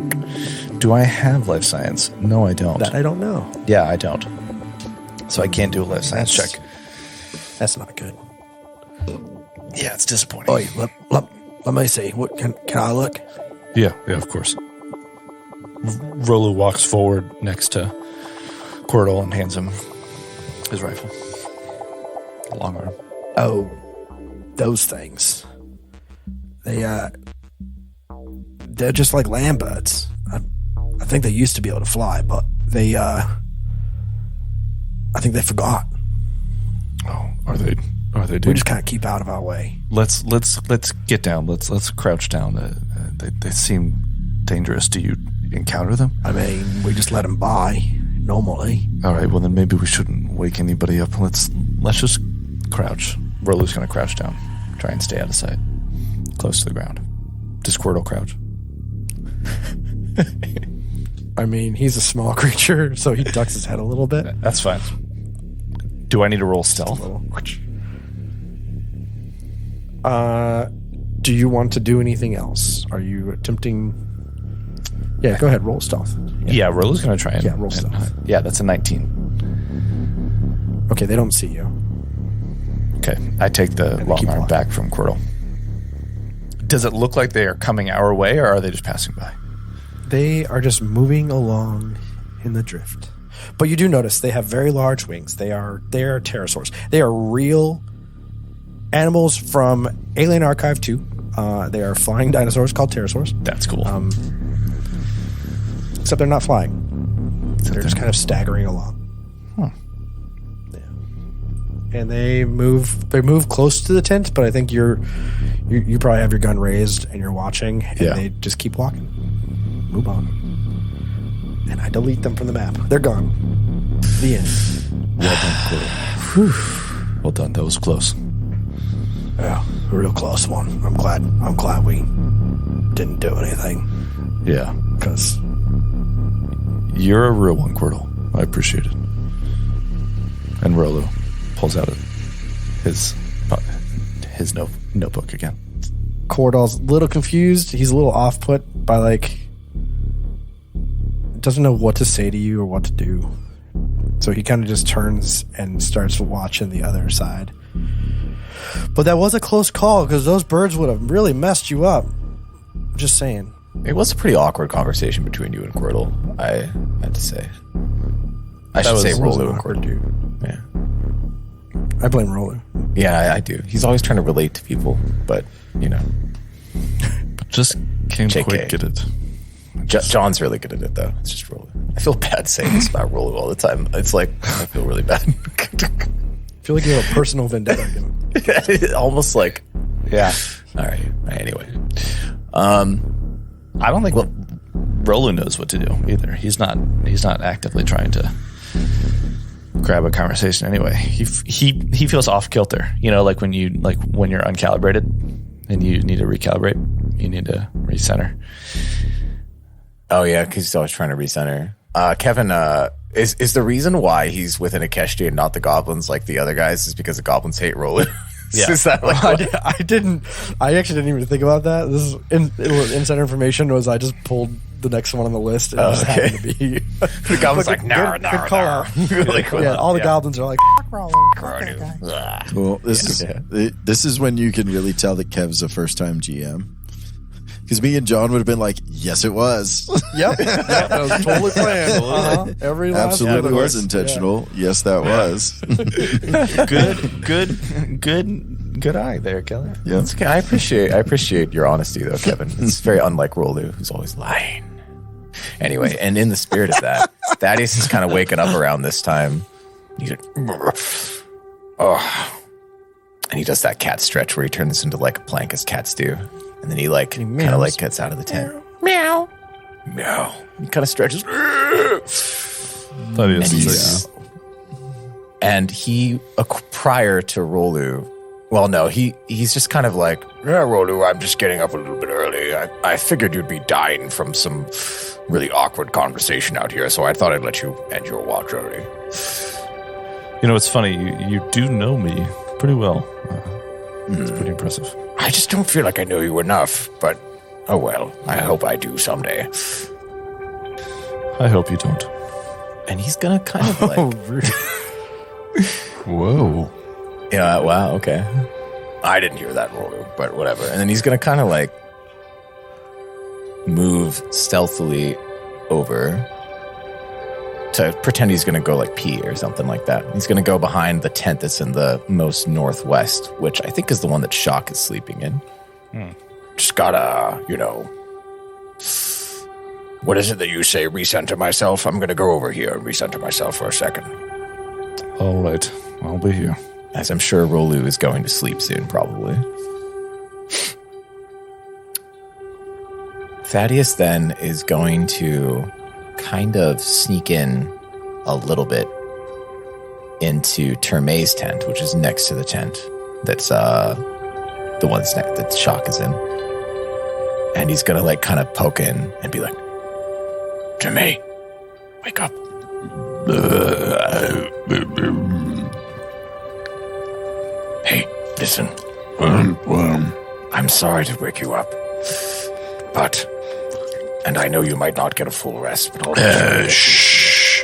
do I have life science? No, I don't. That I don't know. Yeah, I don't. So I can't do a life science check. That's not good. Yeah, it's disappointing. Wait, let me see. What can I look? Yeah, of course. Rolo walks forward next to Cordell and hands him his rifle. Long arm. Oh, those things. They're just like land birds. I think they used to be able to fly, but I think they forgot. Oh, are they? We just kind of keep out of our way. Let's get down. Let's crouch down. They seem dangerous. Do encounter them? I mean, we just let them by normally. All right, well then maybe we shouldn't wake anybody up. Let's just crouch. Rolu's going to crouch down. Try and stay out of sight. Close to the ground. Does Squirtle crouch? I mean, he's a small creature, so he ducks his head a little bit. That's fine. Do I need to roll stealth? Do you want to do anything else? Are you attempting... Yeah, go ahead, roll stealth. Yeah, Rolu's going to try and... Yeah, roll stealth. Yeah, that's a 19. Okay, they don't see you. Okay, I take the long arm back from Squirtle. Does it look like they are coming our way, or are they just passing by? They are just moving along in the drift. But you do notice they have very large wings. They are pterosaurs. They are real animals from Alien Archive 2. They are flying dinosaurs called pterosaurs. That's cool. Except they're not flying. They're just kind of staggering along. Yeah. And they move close to the tent, but I think you probably have your gun raised and you're watching, and they just keep walking. Move on. And I delete them from the map. They're gone. The end. Well done, Squirtle. Well done. That was close. Yeah, a real close one. I'm glad we didn't do anything. Yeah. Because you're a real one, Squirtle. I appreciate it. And Rolu pulls out his notebook again. Cordall's a little confused. He's a little off-put by, doesn't know what to say to you or what to do. So he kind of just turns and starts watching the other side. But that was a close call, because those birds would have really messed you up. Just saying. It was a pretty awkward conversation between you and Squirtle, I had to say. I should say Rolu and Squirtle. Dude. Yeah. I blame Rolu. Yeah, I do. He's always trying to relate to people, but, But just can't JK. quite get it. John's really good at it, though. It's just Rolu. I feel bad saying this about Rolu all the time. It's like, I feel really bad. I feel like you have a personal vendetta against him. Almost like, Yeah. all right. Anyway. I don't think Rolu knows what to do either. He's not actively trying to grab a conversation anyway. He feels off kilter. When you're uncalibrated and you need to recalibrate, you need to recenter. Oh, yeah, because he's always trying to recenter. Kevin, is the reason why he's with an Akeshti and not the goblins like the other guys is because the goblins hate Rolu? Yeah. Is that like I actually didn't even think about that. This is insider information. Was I just pulled the next one on the list and it just happened to be the goblins like, no. Good call out. Yeah, all the goblins are like, Rolling. Fuck that guy. Well, this is when you can really tell that Kev's a first-time GM. Because me and John would have been like, yes, it was. yep, that was totally planned. Every last Absolutely bit was of it. intentional. Yeah. Yes, that was. Good eye there, Kelly. Yeah. It's okay. I appreciate your honesty, though, Kevin. It's very unlike Rolu, who's always lying. Anyway, and in the spirit of that, Thaddeus is kind of waking up around this time. He's like, and he does that cat stretch where he turns into like a plank as cats do. And then he kind of gets out of the tent. Meow. Meow. He kind of stretches. And he, prior to Rolu, well, no, he's just kind of like, yeah, Rolu, I'm just getting up a little bit early. I figured you'd be dying from some really awkward conversation out here, so I thought I'd let you end your watch early. It's funny. You do know me pretty well. It's pretty impressive. I just don't feel like I know you enough, but oh well, I hope I do someday. I hope you don't. And he's gonna kind of like... Whoa. Yeah, wow, okay. I didn't hear that, Rolu, but whatever. And then he's gonna kind of like move stealthily over to pretend he's gonna go like pee or something like that. He's gonna go behind the tent that's in the most northwest, which I think is the one that Shock is sleeping in. Just gotta, what is it that you say, recenter myself? I'm gonna go over here and recenter myself for a second. All right. I'll be here. As I'm sure Rolu is going to sleep soon, probably. Thaddeus then is going to kind of sneak in a little bit into Termay's tent, which is next to the tent that's the one that Shock is in. And he's gonna like kind of poke in and be like, Termay, wake up. Hey, listen. I'm sorry to wake you up, and I know you might not get a full rest, but shh.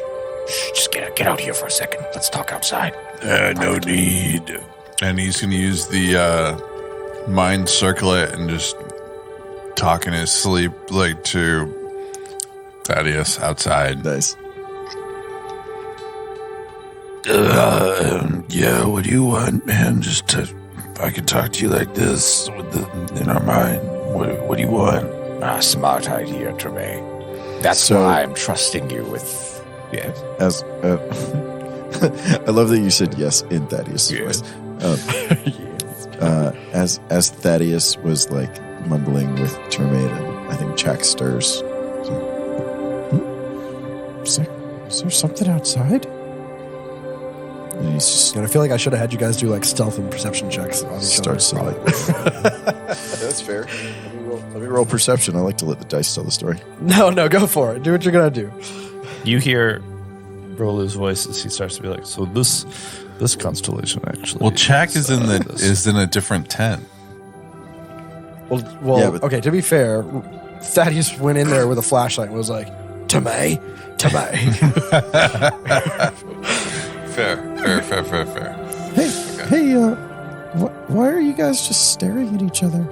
Just get out here for a second. Let's talk outside. No need. And he's going to use the mind circlet and just talk in his sleep, like to Thaddeus outside. Nice. Yeah, what do you want, man? Just to, I can talk to you like this in our mind. What do you want? Smart idea, Termay. That's why I'm trusting you with. Yes. As I love that you said yes in Thaddeus' voice. As Thaddeus was like mumbling with Termay, and I think Jack stirs. Is there something outside? And he's just And I feel like I should have had you guys do like stealth and perception checks on each starts to other. like. That's fair. Let me roll perception. I like to let the dice tell the story. No, go for it. Do what you're gonna do. You hear Rolu's voice as he starts to be like, so this constellation actually. Well, Chak is in a different tent. Well, Yeah, but- okay. To be fair, Thaddeus went in there with a flashlight and was like, "Termay." Fair. Hey, why are you guys just staring at each other?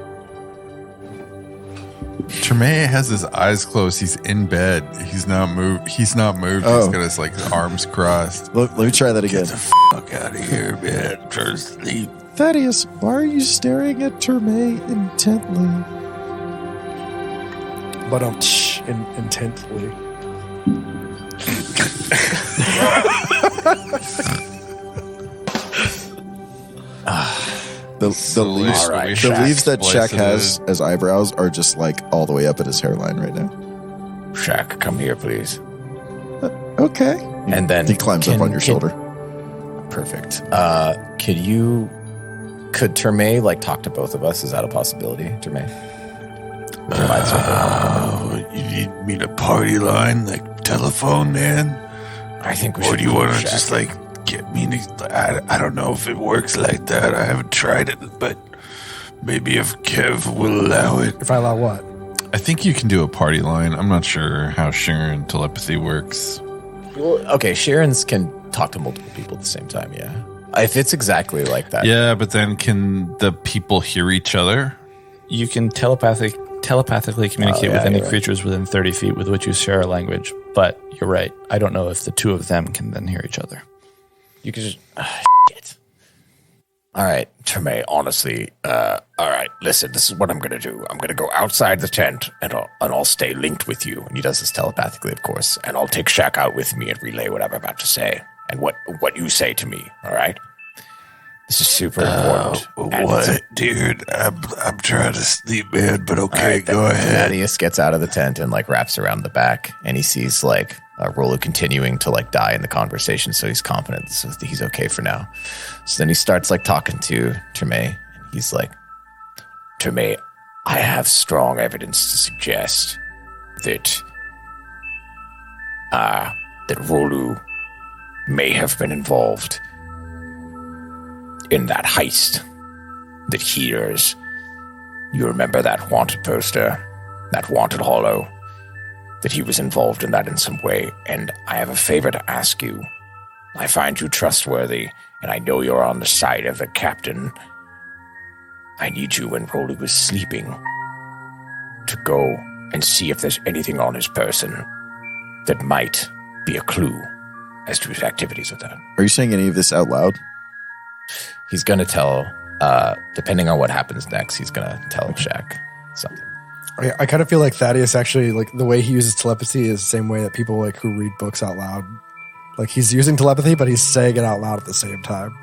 Termay has his eyes closed. He's in bed. He's not moved. He's got his like arms crossed. Let me try that again. Fuck out of here, man. Try to sleep. Thaddeus, why are you staring at Termay intently? But intently. The leaves that Shaq has as eyebrows are just like all the way up at his hairline right now. Shaq, come here, please. Okay. And then He climbs up on your shoulder. Perfect. Could Termay like talk to both of us? Is that a possibility, Termay? With your mind circle? You need me to party line, like telephone, man? I think we Or should. do you want to Shaq. just like get me to, I don't know if it works like that. I haven't tried it, but maybe if Kev will allow it. If I allow what? I think you can do a party line. I'm not sure how Sharon telepathy works. Well, okay, Sharon's can talk to multiple people at the same time, yeah. If it's exactly like that. Yeah, but then can the people hear each other? You can telepathically communicate with any creatures within 30 feet with which you share a language. But you're right. I don't know if the two of them can then hear each other. You could just... Shit. All right, Termay, honestly, all right, listen, this is what I'm going to do. I'm going to go outside the tent, and I'll stay linked with you. And he does this telepathically, of course. And I'll take Shaq out with me and relay what I'm about to say. And what you say to me, all right? This is super important. What, dude? I'm trying to sleep, man. But okay, go ahead. Thaddeus gets out of the tent and like wraps around the back, and he sees like Rolo continuing to like die in the conversation, so he's confident, so he's okay for now. So then he starts like talking to Termay, and he's like, Termay, I have strong evidence to suggest that Rolu may have been involved in that heist that hears. You remember that haunted poster, that haunted hollow, that he was involved in that in some way, and I have a favor to ask you. I find you trustworthy, and I know you're on the side of the captain. I need you, when Rolu was sleeping, to go and see if there's anything on his person that might be a clue as to his activities with that. Are you saying any of this out loud? he's going to tell, depending on what happens next, he's going to tell Shaq something. I kind of feel like Thaddeus actually, like, the way he uses telepathy is the same way that people, like, who read books out loud. Like, he's using telepathy, but he's saying it out loud at the same time.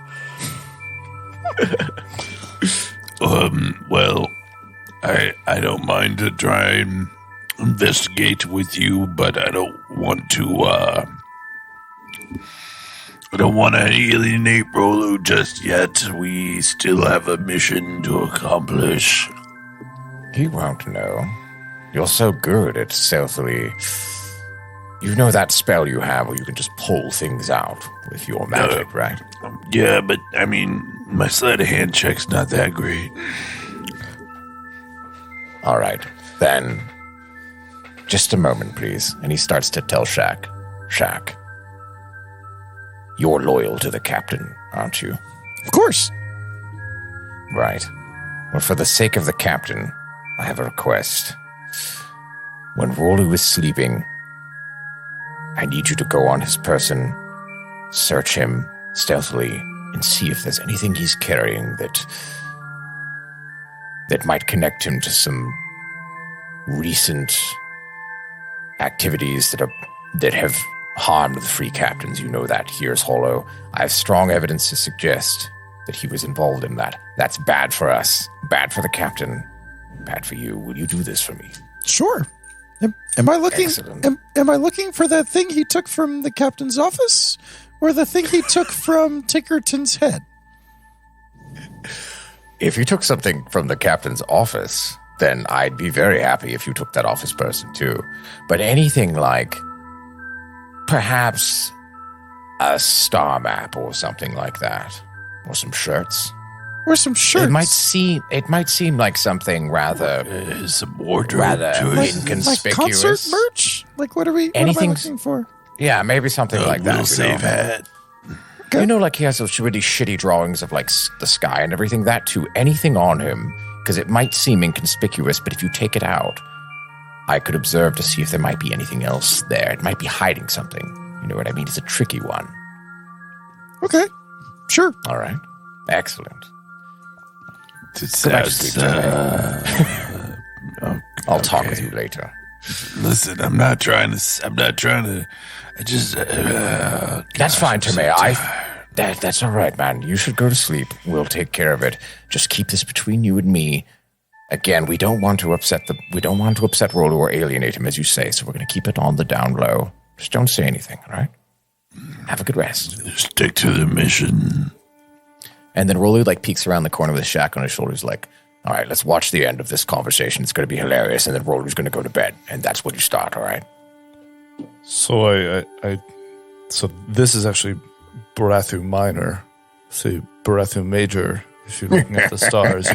Well, I don't mind to try and investigate with you, but I don't want to, I don't want to alienate Rolu just yet. We still have a mission to accomplish. He won't know. You're so good at stealthily. You know that spell you have where you can just pull things out with your magic, right? Yeah, but I mean, my sleight of hand check's not that great. All right, then. Just a moment, please. And he starts to tell Shaq. Shaq, you're loyal to the captain, aren't you? Of course. Right. Well, for the sake of the captain, I have a request. When Rolu is sleeping, I need you to go on his person, search him stealthily, and see if there's anything he's carrying that might connect him to some recent activities that have harmed the free captains. You know that. Here's Hollow. I have strong evidence to suggest that he was involved in that. That's bad for us, bad for the captain, bad for you. Will you do this for me? Sure. Am I looking? Excellent. Am I looking for that thing he took from the captain's office, or the thing he took from Tinkerton's head? If you took something from the captain's office, then I'd be very happy if you took that off his person too. But anything like perhaps a star map or something like that, or some shirts. Or some shirts? It might seem like something rather Some wardrobe rather choice. inconspicuous. Like concert merch? Like what are we? What am I Anything's- looking for? Yeah, maybe something like that. Little you safe know? hat. You know, like he has those really shitty drawings of like the sky and everything. That too. Anything on him, because it might seem inconspicuous, but if you take it out, I could observe to see if there might be anything else there. It might be hiding something. You know what I mean? It's a tricky one. Okay. Sure. All right. Excellent. That's, I'll talk with you later. listen, I'm not trying to, I just, That's fine, Tomei. That's all right, man. You should go to sleep. We'll take care of it. Just keep this between you and me. Again, we don't want to upset Rolo or alienate him, as you say, so we're going to keep it on the down low. Just don't say anything, all right? Have a good rest. stick to the mission. And then Rolo peeks around the corner with a shack on his shoulders, like, all right, let's watch the end of this conversation. It's going to be hilarious. And then Rolo's going to go to bed. And that's when you start, all right? So so this is actually Barathu Minor. See, Barathu Major. If you're looking at the stars,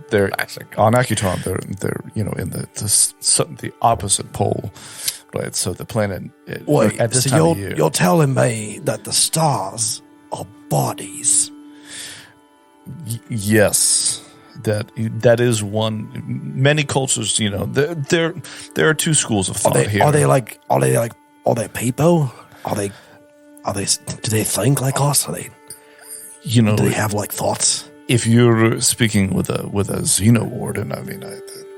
they're on Akiton. They're in the opposite pole, right? So the planet Wait, at this so time of year. you're telling me that the stars are bodies? Yes, that is one. Many cultures, there are two schools of thought here. Are they people? Are they? Do they think like us? Are they? Do they have thoughts? If you're speaking with a Xeno warden, I mean,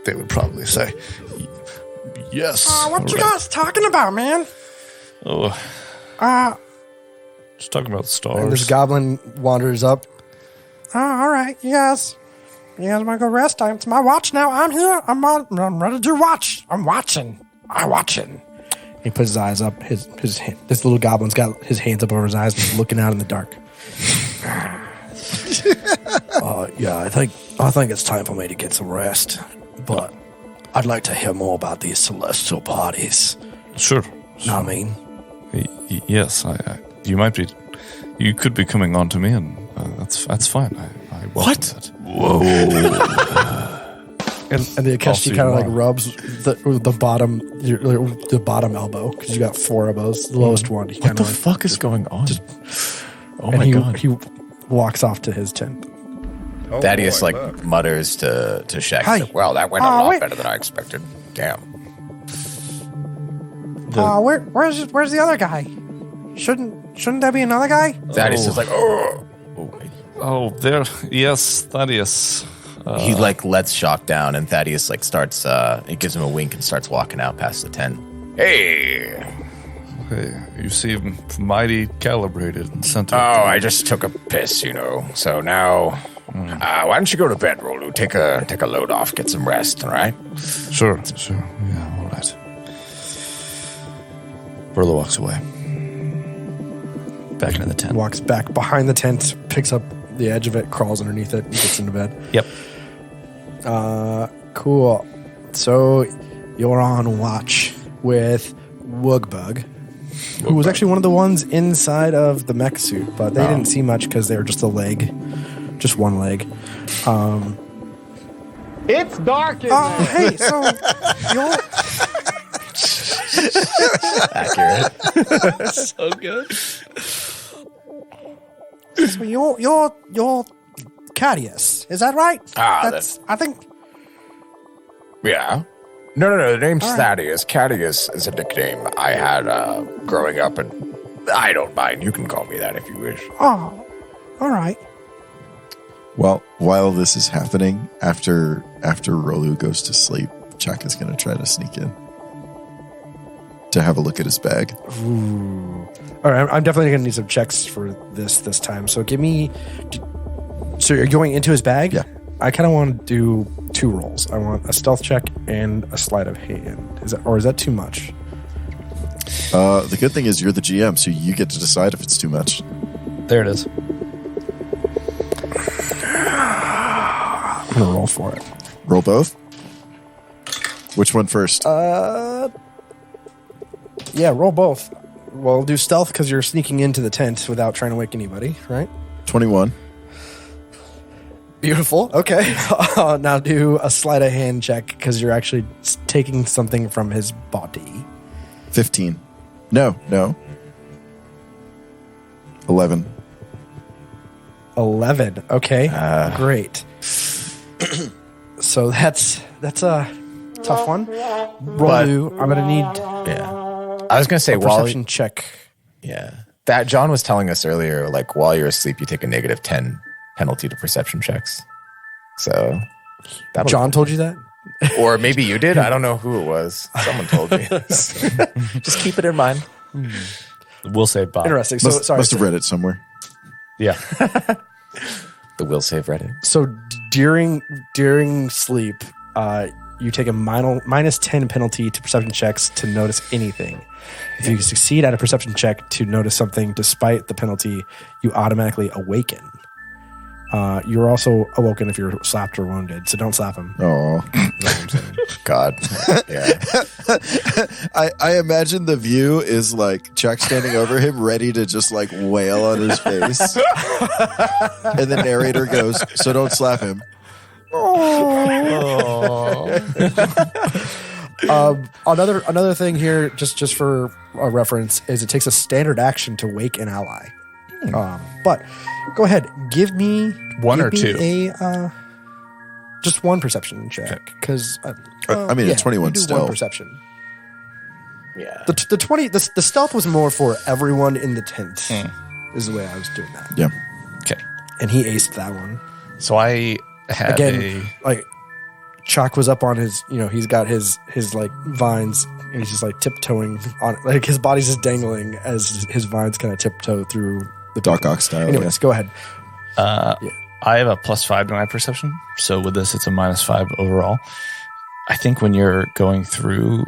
they would probably say yes. What you right. guys talking about, man? Oh, just talking about stars. And this goblin wanders up. Oh, all right. You guys want to go rest? It's my watch now. I'm here. I'm ready to watch. I'm watching. He puts his eyes up. This little goblin's got his hands up over his eyes, and he's looking out in the dark. Yeah, I think it's time for me to get some rest. But I'd like to hear more about these celestial bodies. Sure. Know what I mean? Yes, you could be coming on to me, and that's fine. I welcome that. Whoa. And the Akeshi see kind of tomorrow. rubs the bottom elbow, because you got 4 of those. The lowest one. He What kinda the fuck is going on? Oh and my god. he walks off to his tent. Thaddeus mutters to Shaq. Hi. Well, that went a lot wait. better than I expected. Damn. Where's the other guy? Shouldn't there be another guy? Thaddeus is like, oh. Oh, there. Yes, Thaddeus. He lets Shock down, and Thaddeus starts. He gives him a wink and starts walking out past the tent. Hey. Hey, you seem mighty calibrated and centered. Oh, I just took a piss, So now, why don't you go to bed, Rolo? Rolu, take a load off, get some rest, all right? Sure. Yeah, all right. Rolo walks away. Back into the tent. Walks back behind the tent, picks up the edge of it, crawls underneath it, and gets into bed. Yep. Cool. So you're on watch with Wugbug, who was actually one of the ones inside of the mech suit, but they didn't see much because they were just a leg, just one leg. It's dark in there. Hey, so you're Accurate. So good. so you're Cadius, is that right? I think. Yeah. No. The name's All right. Thaddeus. Cadius is a nickname I had growing up, and I don't mind. You can call me that if you wish. Oh, all right. Well, while this is happening, after Rolu goes to sleep, Chuck is going to try to sneak in to have a look at his bag. Ooh. All right, I'm definitely going to need some checks for this time. So give me. So you're going into his bag? Yeah. I kind of want to do 2 rolls. I want a stealth check and a sleight of hand. Is that too much? The good thing is you're the GM, so you get to decide if it's too much. There it is. I'm going to roll for it. Roll both? Which one first? Yeah, roll both. Well, do stealth because you're sneaking into the tent without trying to wake anybody, right? 21. Beautiful. Okay. Now do a sleight of hand check because you're actually taking something from his body. 15. No. 11. 11. Okay. Great. So that's a tough one. Rolu, I'm gonna need Yeah. I was going to say, a while perception check. Yeah. That John was telling us earlier, like while you're asleep, you take a negative 10 penalty to perception checks. So that John told you that? or maybe you did. I don't know who it was. Someone told me. Just keep it in mind. We'll say Bob. Interesting. So Must have read it somewhere. Yeah. The will save Reddit. So during sleep, you take a minus 10 penalty to perception checks to notice anything. If you succeed at a perception check to notice something despite the penalty, you automatically awaken. You're also awoken if you're slapped or wounded, so don't slap him. Oh, God. Yeah. I imagine the view is like Chuck standing over him, ready to just like wail on his face, and the narrator goes, "So don't slap him." Another thing here, just for a reference, is it takes a standard action to wake an ally. But go ahead, give me One or two? Just one perception check, because I mean, a 21 do still. one perception. Yeah. The 20 the stealth was more for everyone in the tent. Is the way I was doing that, Yeah. Okay. and he aced that one. So I had Again, like Chalk was up on his, he's got his like vines, and he's just like tiptoeing on, like his body's just dangling as his vines kind of tiptoe through the Doc Ock style. Anyways, go ahead. I have a +5 to my perception. So with this, it's a -5 overall. I think when you're going through,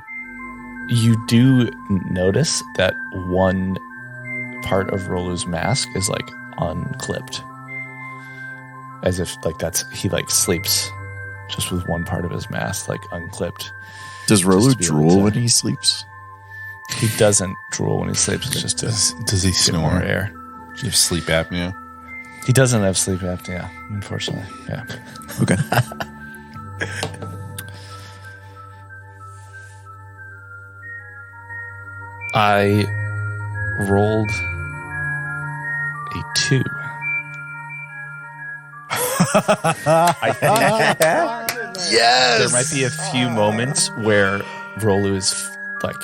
you do notice that one part of Rolu's mask is like unclipped. As if like he like sleeps just with one part of his mask like unclipped. Does Rolu to be able drool to- when he sleeps? He doesn't drool when he sleeps. It's just to Does he get more snore? air. Do you have sleep apnea? He doesn't have sleep apnea, unfortunately. Yeah. Okay. I rolled a 2. Yes. There might be a few moments where Rolu is like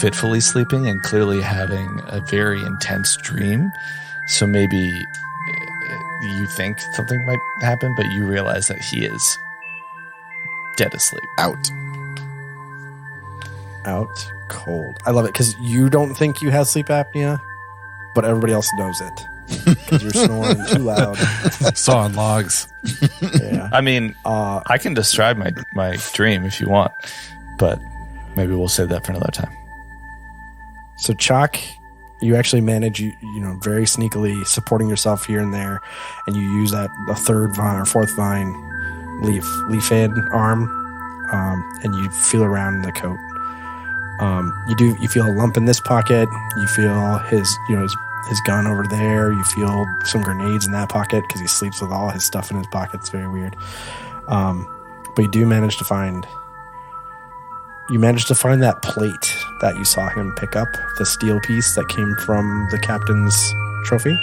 fitfully sleeping and clearly having a very intense dream. So maybe you think something might happen, but you realize that he is dead asleep. Out. Out cold. I love it because you don't think you have sleep apnea, but everybody else knows it. because you're snoring too loud. Sawing logs. Yeah. I mean, I can describe my dream if you want, but maybe we'll save that for another time. So Chalk, you actually manage, you know, very sneakily supporting yourself here and there, and you use the third vine or fourth vine leaf-ed arm, and you feel around the coat. You feel a lump in this pocket. You feel his gun over there. You feel some grenades in that pocket because he sleeps with all his stuff in his pocket. It's very weird. But you do manage to find. You managed to find that plate that you saw him pick up, the steel piece that came from the captain's trophy.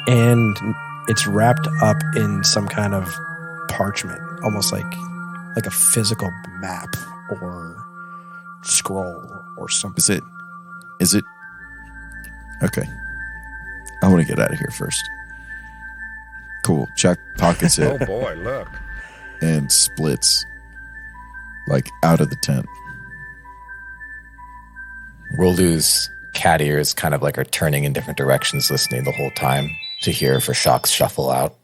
And it's wrapped up in some kind of parchment, almost like a physical map or scroll or something. Is it? Okay. I want to get out of here first. Cool. Chuck pockets it. Oh boy, look. And splits. Like out of the tent. Rolu's cat ears kind of like are turning in different directions, listening the whole time to hear for Shock's shuffle out.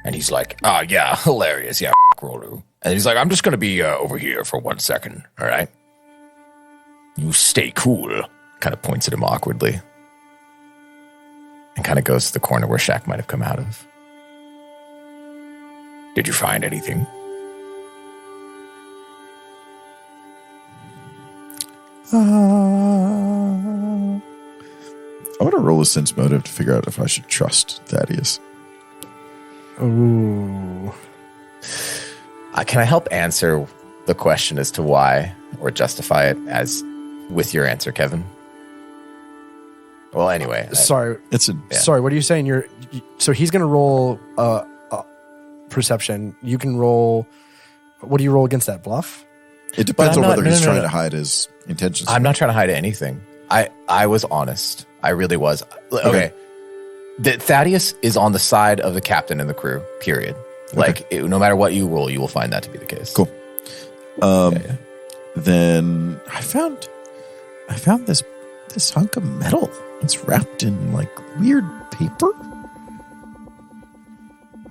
And he's like, yeah, hilarious. Yeah, Rolu. And he's like, I'm just going to be over here for 1 second. All right. You stay cool. Kind of points at him awkwardly. And kind of goes to the corner where Shaq might have come out of. Did you find anything? I want to roll a sense motive to figure out if I should trust Thaddeus. Ooh. Can I help answer the question as to why, or justify it as with your answer, Kevin? Well, anyway. Sorry. Yeah. Sorry, what are you saying? So he's going to roll perception. You can roll. What do you roll against that? Bluff? It depends on whether he's trying to hide his intentions. I'm not trying to hide anything. I was honest. I really was. Okay. Thaddeus is on the side of the captain and the crew, period. Like, no matter what you roll, you will find that to be the case. Cool. Then I found this hunk of metal. It's wrapped in like weird paper.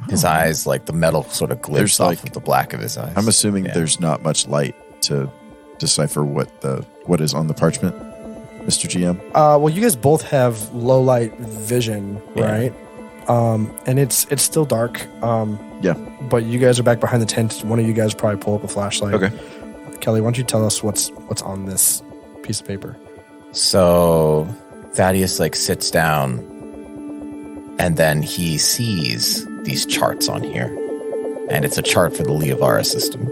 His eyes, like the metal sort of glitters off of the black of his eyes. I'm assuming there's not much light to decipher what is on the parchment, Mr. GM. Well, you guys both have low light vision, right? And it's still dark. Yeah. But you guys are back behind the tent. One of you guys probably pull up a flashlight. Okay. Kelly, why don't you tell us what's on this piece of paper? So Thaddeus like sits down, and then he sees these charts on here, and it's a chart for the Liavara system.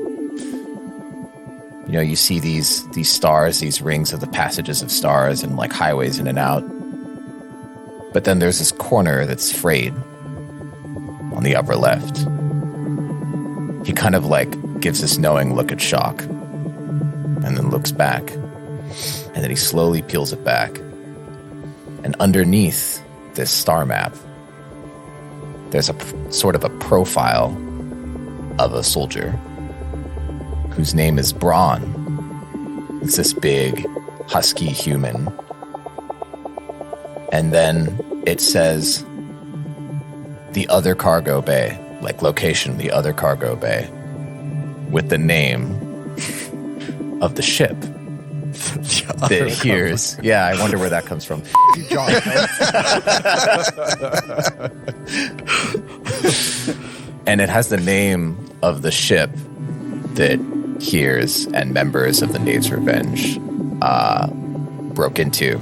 You know, you see these stars, these rings of the passages of stars and like highways in and out. But then there's this corner that's frayed on the upper left. He kind of like gives this knowing look at Shock and then looks back, and then he slowly peels it back. And underneath this star map, there's a sort of a profile of a soldier whose name is Braun. It's this big, husky human. And then it says the other cargo bay, like location, the other cargo bay, with the name of the ship that hears. Yeah, I wonder where that comes from. And it has the name of the ship that hears and members of the Knave's Revenge broke into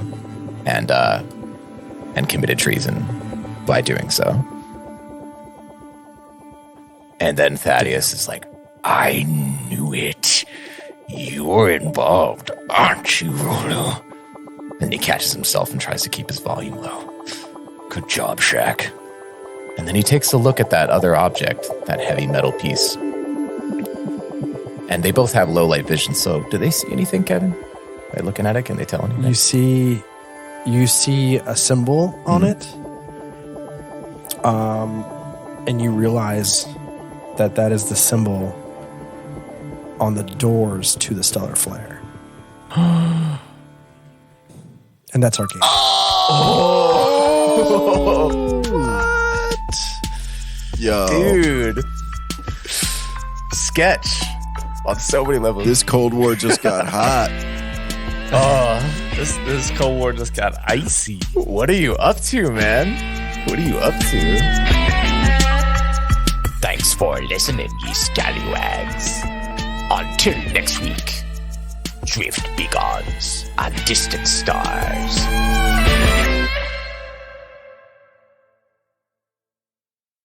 and committed treason by doing so. And then Thaddeus is like, I knew it. You're involved, aren't you, Rolu? And he catches himself and tries to keep his volume low. Good job, Shaq. And then he takes a look at that other object, that heavy metal piece. And they both have low light vision, so do they see anything, Kevin? By looking at it, can they tell anything? You see a symbol on it, and you realize that is the symbol on the doors to the stellar flare. And that's our game. Yo, Dude. Sketch. On so many levels. this Cold War just got hot. This Cold War just got icy. What are you up to, man? What are you up to? Thanks for listening, ye scallywags. Until next week, drift beacons and distant stars.